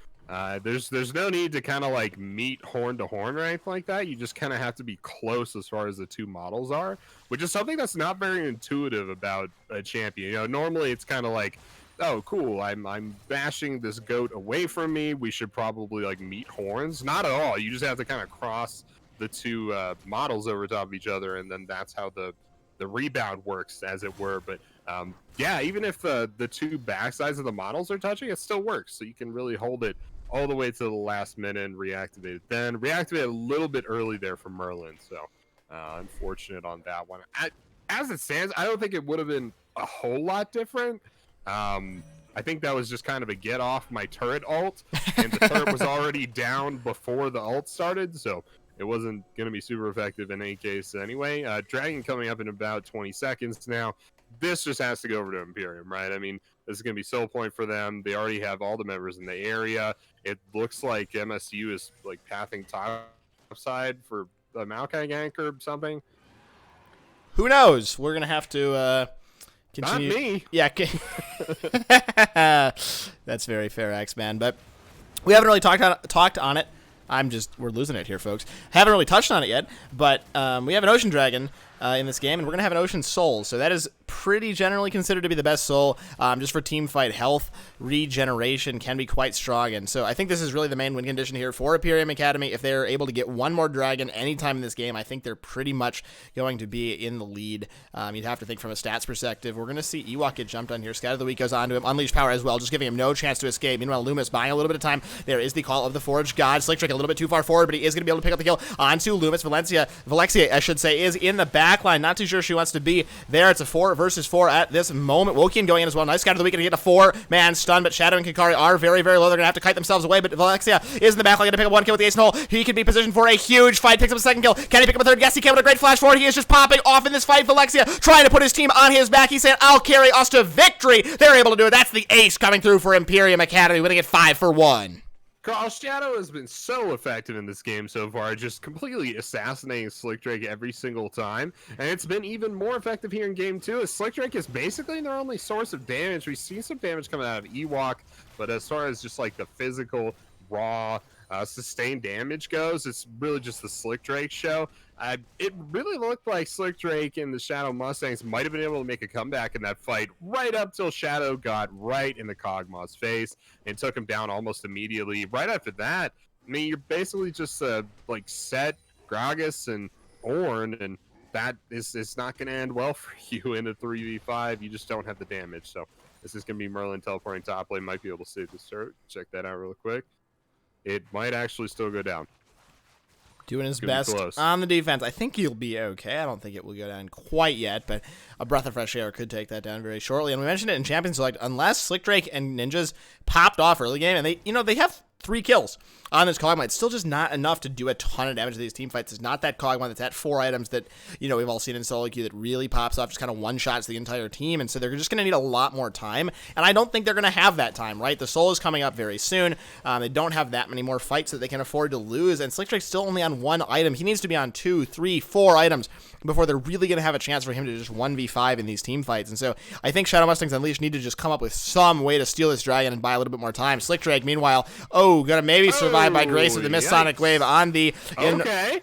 There's no need to kind of meet horn to horn or anything like that. You just kind of have to be close as far as the two models are, which is something that's not very intuitive about a champion. Normally it's kind of oh cool, I'm bashing this goat away from me, we should probably meet horns. Not at all. You just have to kind of cross the two models over top of each other, and then that's how the rebound works, as it were. But yeah, even if the two backsides of the models are touching, it still works. So you can really hold it all the way to the last minute and reactivate it. Then reactivate a little bit early there for Merlin. So unfortunate on that one. As it stands, I don't think it would have been a whole lot different. I think that was just kind of a get off my turret ult, and the turret was already down before the ult started, so it wasn't going to be super effective in any case anyway. Dragon coming up in about 20 seconds now. This just has to go over to Imperium, right? I mean, this is going to be sole point for them. They already have all the members in the area. It looks like MSU is pathing top side for the Maokai gank or something. Who knows? We're going to have to continue. Not me. Yeah. That's very fair, X-Man. But we haven't really talked on it. We're losing it here, folks. Haven't really touched on it yet, but we have an Ocean Dragon in this game, and we're going to have an Ocean Soul. So that is pretty generally considered to be the best soul, just for team fight health. Regeneration can be quite strong, and so I think this is really the main win condition here for Imperium Academy. If they're able to get one more dragon anytime in this game, I think they're pretty much going to be in the lead. You'd have to think from a stats perspective. We're going to see Ewok get jumped on here. Scout of the Week goes on to him. Unleash Power as well, just giving him no chance to escape. Meanwhile, Loomis buying a little bit of time. There is the Call of the Forge God. Slick Trick a little bit too far forward, but he is going to be able to pick up the kill onto Loomis. Valexia, I should say, is in the back line. Not too sure she wants to be there. It's a 4 versus 4 at this moment. Wokian going in as well. Nice Scout of the Week, going to get a 4-man stun, but Shadow and Kikari are very, very low. They're going to have to kite themselves away, but Valexia is in the back line, going to pick up 1 kill with the ace in the hole. He can be positioned for a huge fight. Picks up a 2nd kill. Can he pick up a 3rd? Yes, he can with a great flash forward. He is just popping off in this fight. Valexia trying to put his team on his back. He's saying, I'll carry us to victory. They're able to do it. That's the ace coming through for Imperium Academy, winning it 5-1. Carl, Shadow has been so effective in this game so far, just completely assassinating Slick Drake every single time. And it's been even more effective here in game 2, as Slick Drake is basically their only source of damage. We've seen some damage coming out of Ewok, but as far as just the physical, raw, sustained damage goes, it's really just the Slick Drake show. It really looked like Slick Drake and the Shadow Mustangs might have been able to make a comeback in that fight right up till Shadow got right in the Kog'Maw's face and took him down almost immediately. Right after that, I mean, you're basically just Set, Gragas, and Ornn, and that is not going to end well for you in a 3v5. You just don't have the damage. So this is going to be Merlin teleporting top lane. Might be able to save this turret. Check that out real quick. It might actually still go down. Doing his best on the defense. I think he'll be okay. I don't think it will go down quite yet, but a breath of fresh air could take that down very shortly. And we mentioned it in Champions Select, unless Slick Drake and Ninjas popped off early game, and they have 3 kills on this Kog'Maw. It's still just not enough to do a ton of damage to these team fights. It's not that Kog'Maw that's at 4 items that, we've all seen in solo queue that really pops off, just kind of one-shots the entire team, and so they're just going to need a lot more time, and I don't think they're going to have that time, right? The Soul is coming up very soon. They don't have that many more fights that they can afford to lose, and Slick Drake's still only on 1 item. He needs to be on 2, 3, 4 items before they're really going to have a chance for him to just 1v5 in these team fights, and so I think Shadow Mustangs Unleashed need to just come up with some way to steal this dragon and buy a little bit more time. Slick Drake, meanwhile, gonna maybe survive by grace of the missed Sonic Wave on the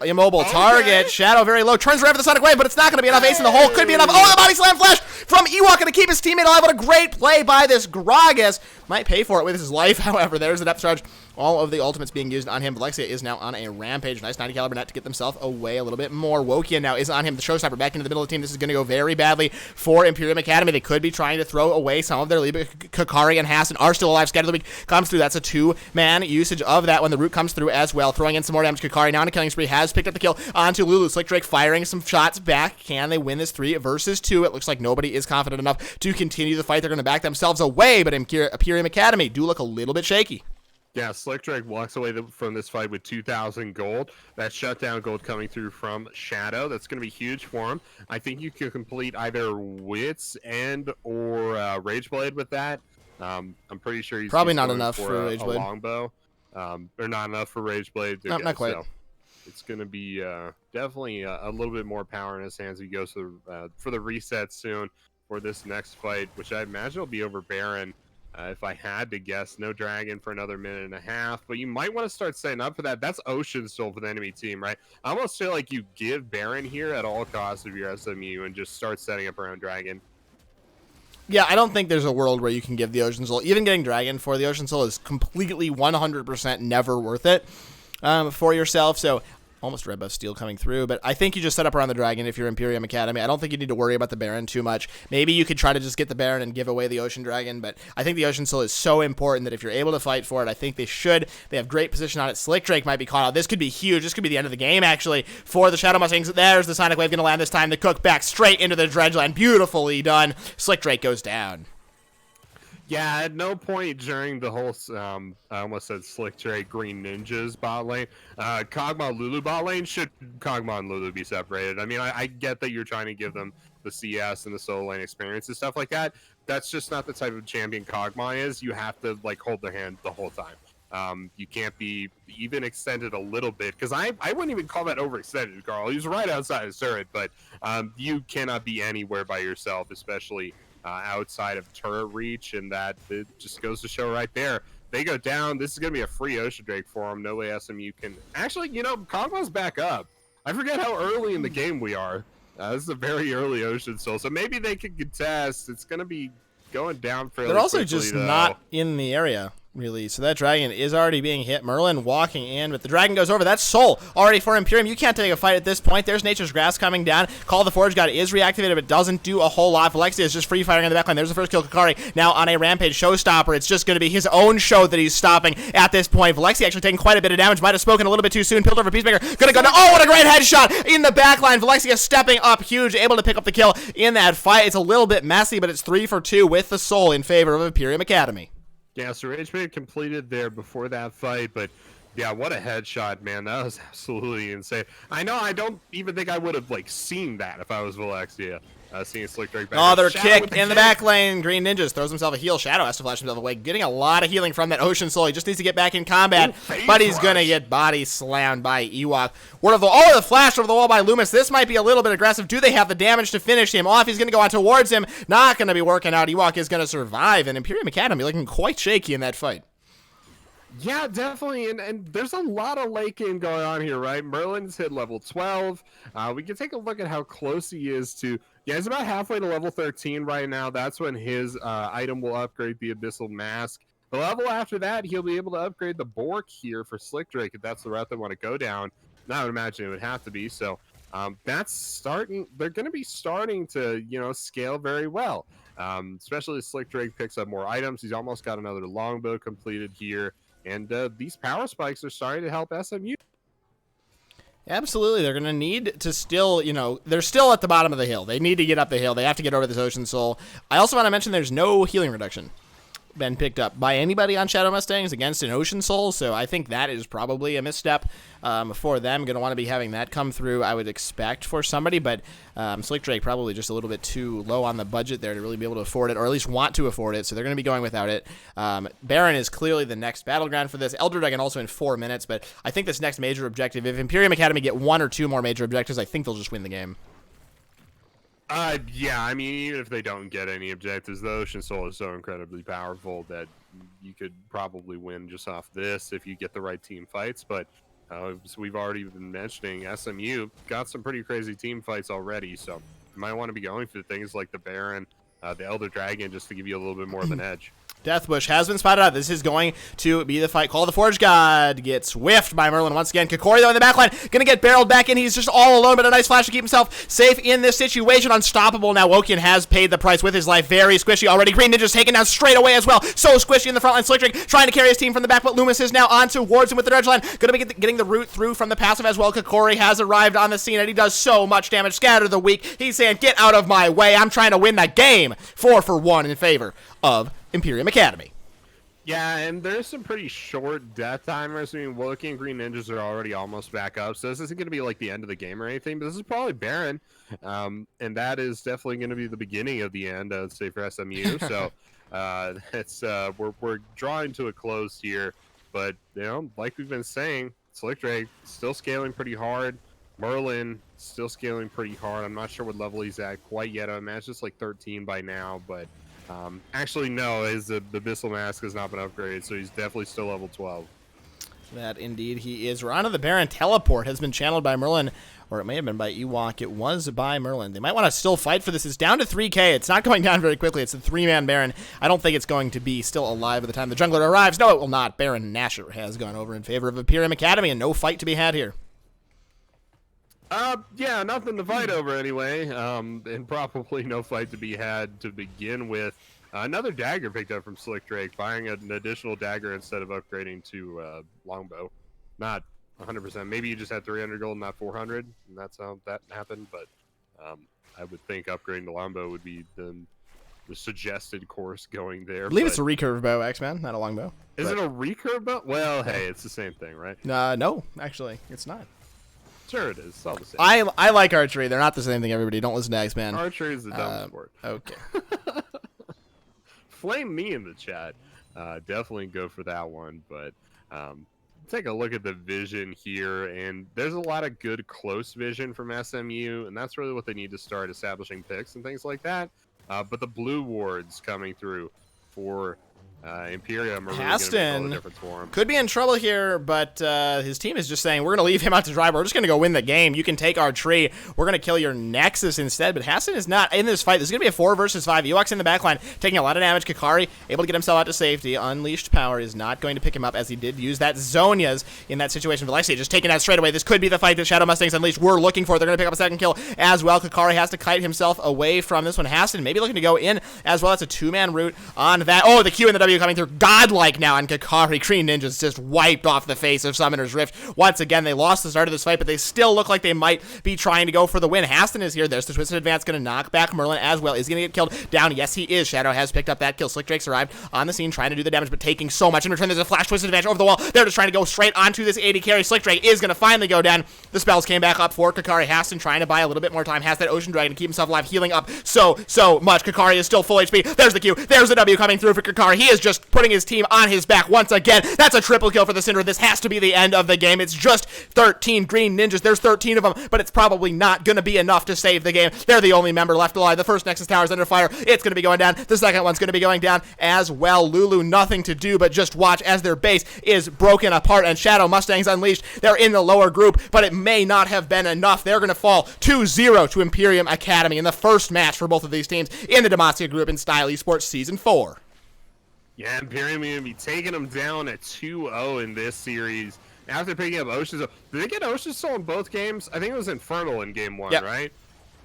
immobile target. Shadow very low, turns around for the Sonic Wave, but it's not going to be enough. Ace in the hole could be enough. Oh, the body slam flash from Ewok, going to keep his teammate alive. What a great play by this Gragas. Might pay for it with his life, however. There's the depth charge. All of the ultimates being used on him. Valexia is now on a rampage. Nice 90 caliber net to get themselves away a little bit more. Wokian now is on him. The Showstopper back into the middle of the team. This is going to go very badly for Imperium Academy. They could be trying to throw away some of their lead, but Kikari and Hassan are still alive. Scatter of the Week comes through. That's a 2-man usage of that when the root comes through as well. Throwing in some more damage. Kikari now on a killing spree has picked up the kill onto Lulu. Slick Drake firing some shots back. Can they win this 3 versus 2? It looks like nobody is confident enough to continue the fight. They're going to back themselves away, but Imperium Academy do look a little bit shaky. Yeah, Slick Drake walks away from this fight with 2,000 gold. That shutdown gold coming through from Shadow. That's going to be huge for him. I think you can complete either Wits and or Rageblade with that. I'm pretty sure he's Probably not going enough for a Rageblade. longbow. Or not enough for Rageblade. No, not quite. So it's going to be definitely a little bit more power in his hands. He goes for the reset soon for this next fight, which I imagine will be over Baron. If I had to guess, no dragon for another minute and a half, but you might want to start setting up for that. That's Ocean Soul for the enemy team, right? I almost feel like you give Baron here at all costs of your SMU and just start setting up around dragon. Yeah, I don't think there's a world where you can give the Ocean Soul. Even getting dragon for the Ocean Soul is completely 100% never worth it for yourself. So almost red buff steel coming through, but I think you just set up around the dragon if you're Imperium Academy. I don't think you need to worry about the Baron too much. Maybe you could try to just get the Baron and give away the Ocean Dragon, but I think the Ocean Soul is so important that if you're able to fight for it, I think they should. They have great position on it. Slick Drake might be caught out. This could be huge. This could be the end of the game, actually, for the Shadow Mustangs. There's the Sonic Wave going to land this time. The Cook back straight into the Dredgeland. Beautifully done. Slick Drake goes down. Yeah, at no point during the whole, I almost said Slick Drake Green Ninjas bot lane. Kog'Maw Lulu bot lane, should Kog'Maw and Lulu be separated? I mean, I get that you're trying to give them the CS and the solo lane experience and stuff like that. That's just not the type of champion Kog'Maw is. You have to, like, hold their hand the whole time. You can't be even extended a little bit, because I wouldn't even call that overextended, Carl. He's right outside his turret, but you cannot be anywhere by yourself, especially outside of turret reach, and that it just goes to show right there. They go down. This is going to be a free Ocean Drake for them. No way SMU can... Actually, you know, Kog'Maw's back up. I forget how early in the game we are. This is a very early Ocean Soul, so maybe they could contest. It's going to be going down fairly They're also quickly, just though. not in the area, really. So that dragon is already being hit. Merlin walking in, but the dragon goes over. That's Soul already for Imperium. You can't take a fight at this point. There's Nature's Grass coming down. Call of the Forge God is reactivated, but doesn't do a whole lot. Valencia is just free firing on the backline. There's the first kill. Kakari now on a rampage showstopper. It's just going to be his own show that he's stopping at this point. Valencia actually taking quite a bit of damage. Might have spoken a little bit too soon. Piltover Peacemaker gonna go down. Oh, what a great headshot in the backline. Valencia stepping up huge, able to pick up the kill in that fight. It's a little bit messy, but it's 3 for 2 with the Soul in favor of Imperium Academy. Yeah, so Rageblade completed there before that fight, but yeah, what a headshot, man. That was absolutely insane. I know, I don't even think I would have, like, seen that if I was Valencia. Seeing Slick Drake back. Oh, they're kicked in the back lane. Green Ninjas throws himself a heal. Shadow has to flash himself away. Getting a lot of healing from that Ocean Soul. He just needs to get back in combat, but he's going to get body slammed by Ewok. The flash over the wall by Loomis. This might be a little bit aggressive. Do they have the damage to finish him off? He's going to go on towards him. Not going to be working out. Ewok is going to survive, and Imperium Academy looking quite shaky in that fight. Yeah, definitely, and there's a lot of late game going on here, right? Merlin's hit level 12. We can take a look at how close he is to... Yeah, he's about halfway to level 13 right now. That's when his item will upgrade the Abyssal Mask. The level after that, he'll be able to upgrade the Bork here for Slick Drake, if that's the route they want to go down. Now, I would imagine it would have to be, so that's starting... They're going to be starting to, you know, scale very well. Especially as Slick Drake picks up more items. He's almost got another longbow completed here. And these power spikes are starting to help SMU. Absolutely. They're going to need to still, you know, they're still at the bottom of the hill. They need to get up the hill. They have to get over this Ocean Soul. I also want to mention there's no healing reduction been picked up by anybody on Shadow Mustangs against an Ocean Soul, so I think that is probably a misstep for them. Going to want to be having that come through, I would expect, for somebody, but Slick Drake probably just a little bit too low on the budget there to really be able to afford it, or at least want to afford it, so they're going to be going without it. Baron is clearly the next battleground for this. Elder Dragon also in 4 minutes, but I think this next major objective, if Imperium Academy get 1 or 2 more major objectives, I think they'll just win the game. Yeah, I mean, even if they don't get any objectives, the Ocean Soul is so incredibly powerful that you could probably win just off this if you get the right team fights. But so we've already been mentioning SMU got some pretty crazy team fights already, so you might want to be going for things like the Baron, the Elder Dragon, just to give you a little bit more of an edge. Deathbush has been spotted out. This is going to be the fight. Call of the Forge God gets whiffed by Merlin once again. Kokori, though, in the backline, going to get barreled back in. He's just all alone, but a nice flash to keep himself safe in this situation. Unstoppable now. Wokian has paid the price with his life. Very squishy already. Green Ninja's taken down straight away as well. So squishy in the front line. Slick Drake trying to carry his team from the back, but Loomis is now on towards him with the dredge line. Going to be getting the root through from the passive as well. Kokori has arrived on the scene, and he does so much damage. Scatter the weak. He's saying, get out of my way. I'm trying to win that game. 4 for 1 in favor of Imperium Academy. Yeah, and there's some pretty short death timers. I mean, Wookiee and Green Ninjas are already almost back up, so this isn't going to be like the end of the game or anything, but this is probably Baron, and that is definitely going to be the beginning of the end, I would say, for SMU. So it's we're drawing to a close here, but like we've been saying, Slick Drake still scaling pretty hard. Merlin still scaling pretty hard. I'm not sure what level he's at quite yet. I imagine it's like 13 by now, but actually, no, the Abyssal Mask has not been upgraded, so he's definitely still level 12. That indeed he is. We're on to the Baron. Teleport has been channeled by Merlin, or it may have been by Ewok. It was by Merlin. They might want to still fight for this. It's down to 3k. It's not going down very quickly. It's a 3-man Baron. I don't think it's going to be still alive by the time the jungler arrives. No, it will not. Baron Nashor has gone over in favor of Imperium Academy, and no fight to be had here. Yeah, nothing to fight over anyway, and probably no fight to be had to begin with. Another dagger picked up from Slick Drake, buying an additional dagger instead of upgrading to longbow. Not 100%. Maybe you just had 300 gold, not 400, and that's how that happened. But I would think upgrading to longbow would be the suggested course going there. I believe it's a recurve bow, X-Man, not a longbow. Is it a recurve bow? Well, hey, it's the same thing, right? No, actually, it's not. Sure it is. It's all the same. I like archery. They're not the same thing, everybody. Don't listen to X-Man. Archery is a dumb sport. Okay. Flame me in the chat. Definitely go for that one. But take a look at the vision here. And there's a lot of good close vision from SMU. And that's really what they need to start establishing picks and things like that. But the blue wards coming through for Imperium are really going to make all the difference for him. Could be in trouble here, but his team is just saying, we're going to leave him out to dry. We're just going to go win the game. You can take our tree. We're going to kill your Nexus instead. But Hassan is not in this fight. This is going to be a 4 versus 5. Ewok's in the backline, taking a lot of damage. Kakari able to get himself out to safety. Unleashed Power is not going to pick him up, as he did use that Zonia's in that situation. Valencia just taking out straight away. This could be the fight that Shadow Mustangs Unleashed were looking for. They're going to pick up a second kill as well. Kakari has to kite himself away from this one. Hassan maybe looking to go in as well. It's a 2-man route on that. Oh, the Q and the W coming through. Godlike now on Kakari. Green Ninjas just wiped off the face of Summoner's Rift. Once again, they lost the start of this fight, but they still look like they might be trying to go for the win. Haston is here. There's the Twisted Advance going to knock back Merlin as well. Is he going to get killed down? Yes, he is. Shadow has picked up that kill. Slick Drake's arrived on the scene trying to do the damage, but taking so much. In return, there's a flash Twisted Advance over the wall. They're just trying to go straight onto this 80 carry. Slick Drake is going to finally go down. The spells came back up for Kakari. Haston trying to buy a little bit more time. Has that Ocean Dragon to keep himself alive, healing up so much. Kakari is still full HP. There's the Q. There's the W coming through for Kakari. He is just putting his team on his back once again. That's a triple kill for the Syndra. This has to be the end of the game. It's just 13 Green Ninjas. There's 13 of them, but it's probably not going to be enough to save the game. They're the only member left alive. The first Nexus Tower is under fire. It's going to be going down. The second one's going to be going down as well. Lulu, nothing to do but just watch as their base is broken apart, and Shadow Mustangs Unleashed, they're in the lower group, but it may not have been enough. They're going to fall 2-0 to Imperium Academy in the first match for both of these teams in the Demacia group in Style Esports Season 4. Yeah, Imperium going to be taking them down at 2-0 in this series after picking up Ocean Soul. Did they get Ocean Soul in both games? I think it was Infernal in game 1, yep. Right?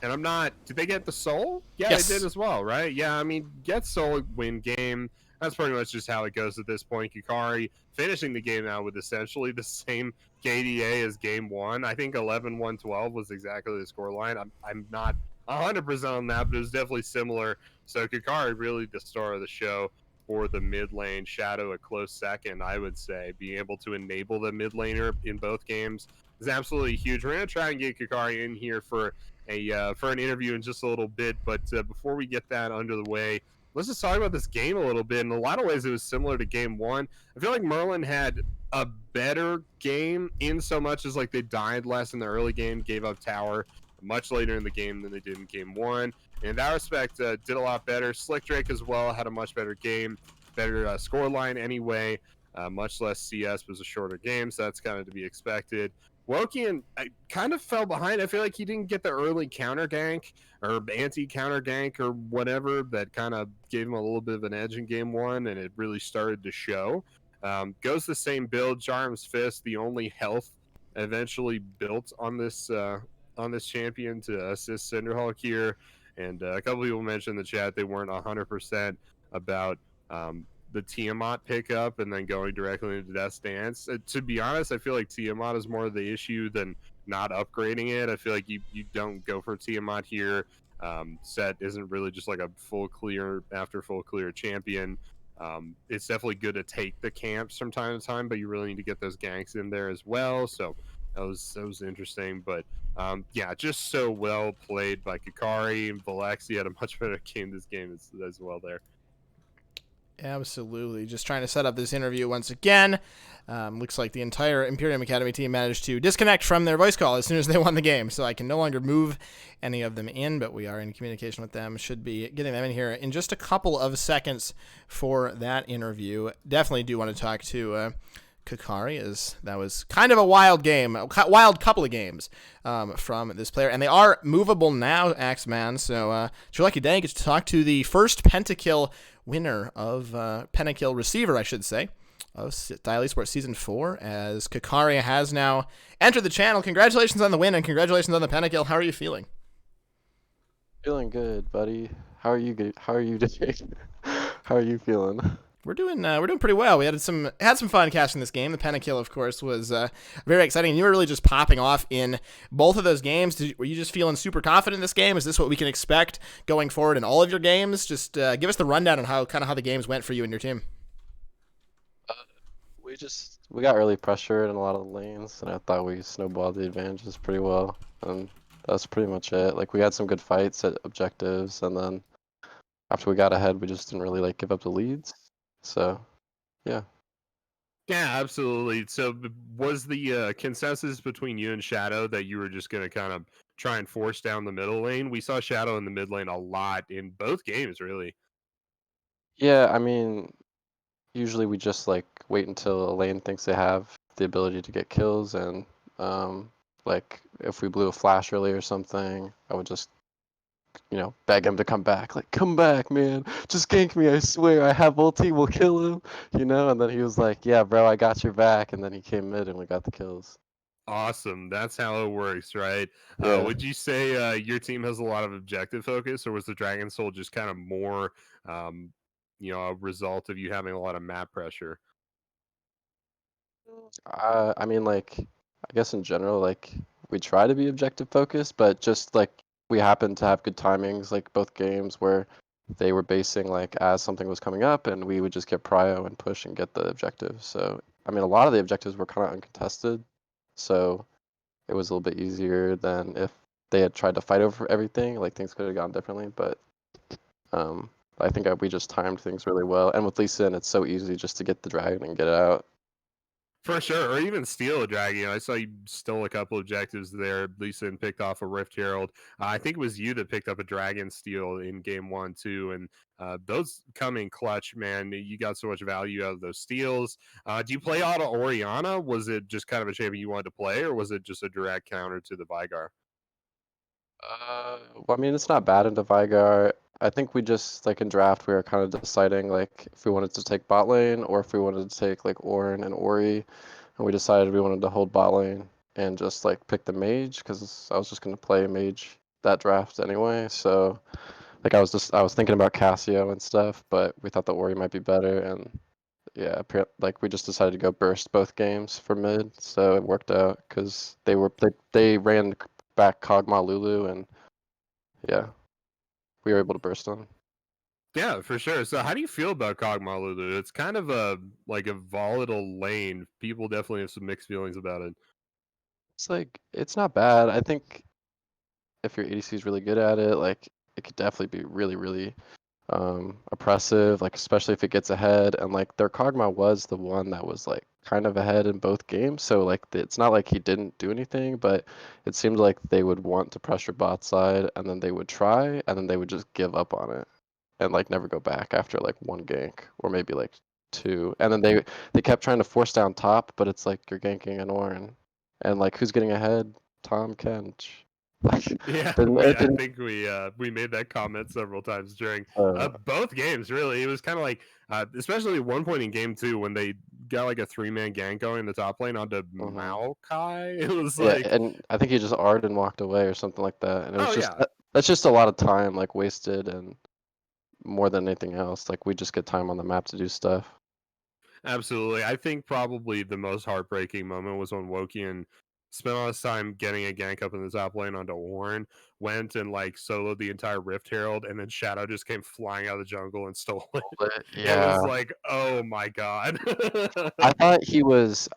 And I'm not... Did they get the Soul? Yeah, yes. They did as well, right? Yeah, I mean, get Soul, win game. That's pretty much just how it goes at this point. Kakari finishing the game out with essentially the same KDA as game 1. I think 11-1-12 was exactly the scoreline. I'm not 100% on that, but it was definitely similar. So Kakari really the star of the show for the mid lane. Shadow a close second, I would say. Being able to enable the mid laner in both games is absolutely huge. We're going to try and get Kakari in here for an interview in just a little bit, but before we get that under the way, let's just talk about this game a little bit. In a lot of ways, it was similar to game 1. I feel like Merlin had a better game in so much as like they died less in the early game, gave up tower much later in the game than they did in game 1. In that respect, did a lot better. Slick Drake as well had a much better game, better score line anyway. Much less CS, was a shorter game, so that's kind of to be expected. Wokian kind of fell behind. I feel like he didn't get the early counter gank or anti-counter gank or whatever that kind of gave him a little bit of an edge in game 1, and it really started to show. Goes the same build. Jarm's Fist, the only health eventually built on this champion to assist Cinderhawk here. And a couple people mentioned in the chat they weren't 100% about the Tiamat pickup and then going directly into Death's Dance. To be honest, I feel like Tiamat is more of the issue than not upgrading it. I feel like you don't go for Tiamat here. Set isn't really just like a full clear after full clear champion. It's definitely good to take the camps from time to time, but you really need to get those ganks in there as well. So that was interesting. But yeah, just so well played by Kakari and Valexi had a much better game this game as well there. Absolutely. Just trying to set up this interview once again. Looks like the entire Imperium Academy team managed to disconnect from their voice call as soon as they won the game, so I can no longer move any of them in, but we are in communication with them. Should be getting them in here in just a couple of seconds for that interview. Definitely do want to talk to Kakari, as that was kind of a wild game, a wild couple of games from this player, and they are movable now, Axeman. So it's your lucky day. You get to talk to the first pentakill winner of pentakill receiver, I should say, of Dial Esports Season 4, as Kakari has now entered the channel. Congratulations on the win, and congratulations on the pentakill. How are you feeling? Feeling good, buddy. How are you good? How are you doing? How are you feeling? We're doing pretty well. We had some fun casting this game. The pentakill, of course, was very exciting. And you were really just popping off in both of those games. Were you just feeling super confident in this game? Is this what we can expect going forward in all of your games? Just give us the rundown on how the games went for you and your team. We got really pressured in a lot of the lanes, and I thought we snowballed the advantages pretty well. And that's pretty much it. Like we had some good fights at objectives, and then after we got ahead, we just didn't really like give up the leads. So, yeah. Yeah, absolutely. So was the consensus between you and Shadow that you were just going to kind of try and force down the middle lane? We saw Shadow in the mid lane a lot in both games, really. Yeah, I mean, usually we just like wait until a lane thinks they have the ability to get kills, and like if we blew a flash early or something, I would just beg him to come back. Like, come back, man. Just gank me. I swear, I have ulti. We'll kill him. And then he was like, yeah, bro, I got your back. And then he came mid and we got the kills. Awesome. That's how it works, right? Yeah. Would you say your team has a lot of objective focus, or was the Dragon Soul just kind of more, a result of you having a lot of map pressure? I mean, like, I guess in general, like, we try to be objective focused, but just like we happened to have good timings, like both games where they were basing like as something was coming up, and we would just get prio and push and get the objective. So, I mean, a lot of the objectives were kind of uncontested, so it was a little bit easier than if they had tried to fight over everything. Like things could have gone differently, but I think we just timed things really well. And with Lee Sin, it's so easy just to get the dragon and get it out. For sure, or even steal a dragon. I saw you stole a couple objectives there. Lisa and picked off a Rift Herald. I think it was you that picked up a dragon steal in game 1 too, and those come in clutch, man. You got so much value out of those steals. Do you play auto Oriana? Was it just kind of a champion you wanted to play, or was it just a direct counter to the Vigar? Well, I mean, it's not bad into Vigar. I think we just like in draft we were kind of deciding like if we wanted to take bot lane or if we wanted to take like Ornn and Ori, and we decided we wanted to hold bot lane and just like pick the mage because I was just gonna play mage that draft anyway. So like I was thinking about Cassio and stuff, but we thought the Ori might be better, and yeah, like we just decided to go burst both games for mid, so it worked out because they ran back Kog'Maw Lulu, and yeah, we were able to burst them. Yeah, for sure. So, how do you feel about Kog'Maw Lulu? It's kind of a volatile lane. People definitely have some mixed feelings about it. It's like it's not bad. I think if your ADC is really good at it, like it could definitely be really, really oppressive, like especially if it gets ahead. And like their Kog'Maw was the one that was like kind of ahead in both games, so like it's not like he didn't do anything, but it seemed like they would want to pressure bot side, and then they would try, and then they would just give up on it and like never go back after like one gank or maybe like two, and then they kept trying to force down top, but it's like you're ganking an Ornn, and like who's getting ahead? Tom Kench. Like Yeah, it I didn't. think we made that comment several times during Uh, both games. Really, it was kind of like, especially at one point in game 2 when they got like a 3-man gank going in the top lane onto mhm. Maokai. It was Yeah, like, and I think he just R'd and walked away or something like that. And it was oh just yeah, that's just a lot of time like wasted, and more than anything else, like we just get time on the map to do stuff. absolutely. I think probably the most heartbreaking moment was when Wokian spent all his time getting a gank up in the top lane onto Warren, went and like soloed the entire Rift Herald, and then Shadow just came flying out of the jungle and stole it. It Yeah. was like, oh my god. I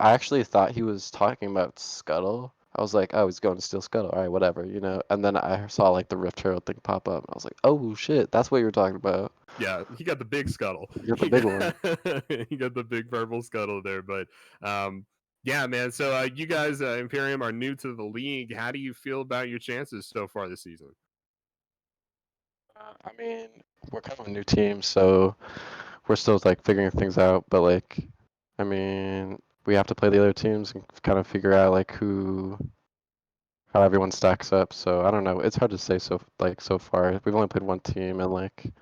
actually thought he was talking about Scuttle. I was like, oh, he's going to steal Scuttle. All right, whatever, you know. And then I saw like the Rift Herald thing pop up. And I was like, oh shit, that's what you were talking about. Yeah, he got the big scuttle. You're the big one. He got the big purple scuttle there. But yeah, man. So you guys, Imperium, are new to the league. How do you feel about your chances so far this season? I mean, we're kind of a new team, so we're still like figuring things out. But like, I mean, we have to play the other teams and kind of figure out like how everyone stacks up. So I don't know. It's hard to say so far. We've only played one team, and like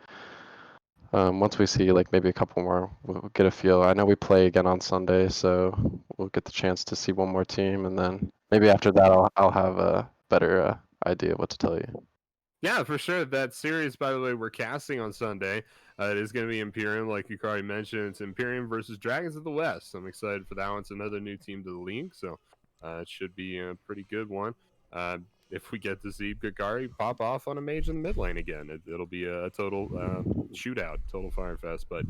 once we see like maybe a couple more, we'll get a feel. I know we play again on Sunday, so we'll get the chance to see one more team, and then maybe after that I'll have a better idea what to tell you. Yeah, for sure. That series, by the way, we're casting on Sunday. It is going to be Imperium, like you already mentioned. It's Imperium versus Dragons of the West. I'm excited for that one. It's another new team to the league, so it should be a pretty good one. If we get to see Gagari pop off on a mage in the mid lane again, it'll be a total shootout, total firefest. But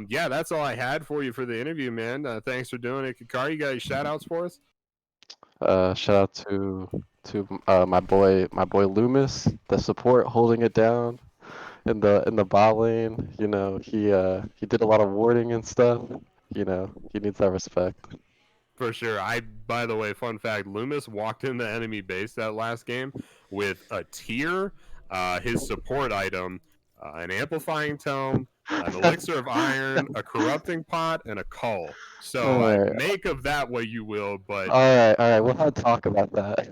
yeah, that's all I had for you for the interview, man. Thanks for doing it. Gagari, you got any shout outs for us? Shout out to my boy Loomis, the support holding it down in the bot lane. You know, he did a lot of warding and stuff. You know, he needs that respect. For sure. By the way, fun fact: Loomis walked in the enemy base that last game with a tear, his support item, an amplifying tome, an elixir of iron, a corrupting pot, and a cull. So Alright. make of that what you will, but All right. We'll have to talk about that.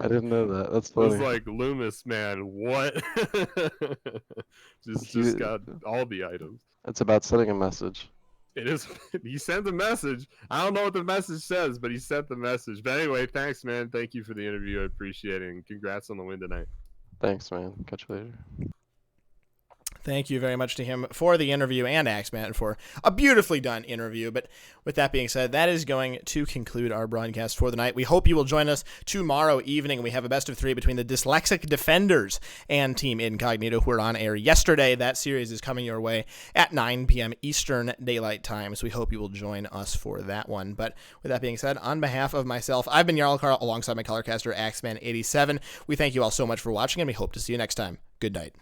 I didn't know that. That's it was funny. like Loomis, man, what? just got all the items. It's about sending a message. It is. He sent a message. I don't know what the message says, but he sent the message. But anyway, thanks, man. Thank you for the interview. I appreciate it. And congrats on the win tonight. Thanks, man. Catch you later. Thank you very much to him for the interview and Axeman for a beautifully done interview. But with that being said, that is going to conclude our broadcast for the night. We hope you will join us tomorrow evening. We have a best of 3 between the Dyslexic Defenders and Team Incognito, who were on air yesterday. That series is coming your way at 9 p.m. Eastern Daylight Time, so we hope you will join us for that one. But with that being said, on behalf of myself, I've been Jarl Carl alongside my colorcaster Axeman87. We thank you all so much for watching, and we hope to see you next time. Good night.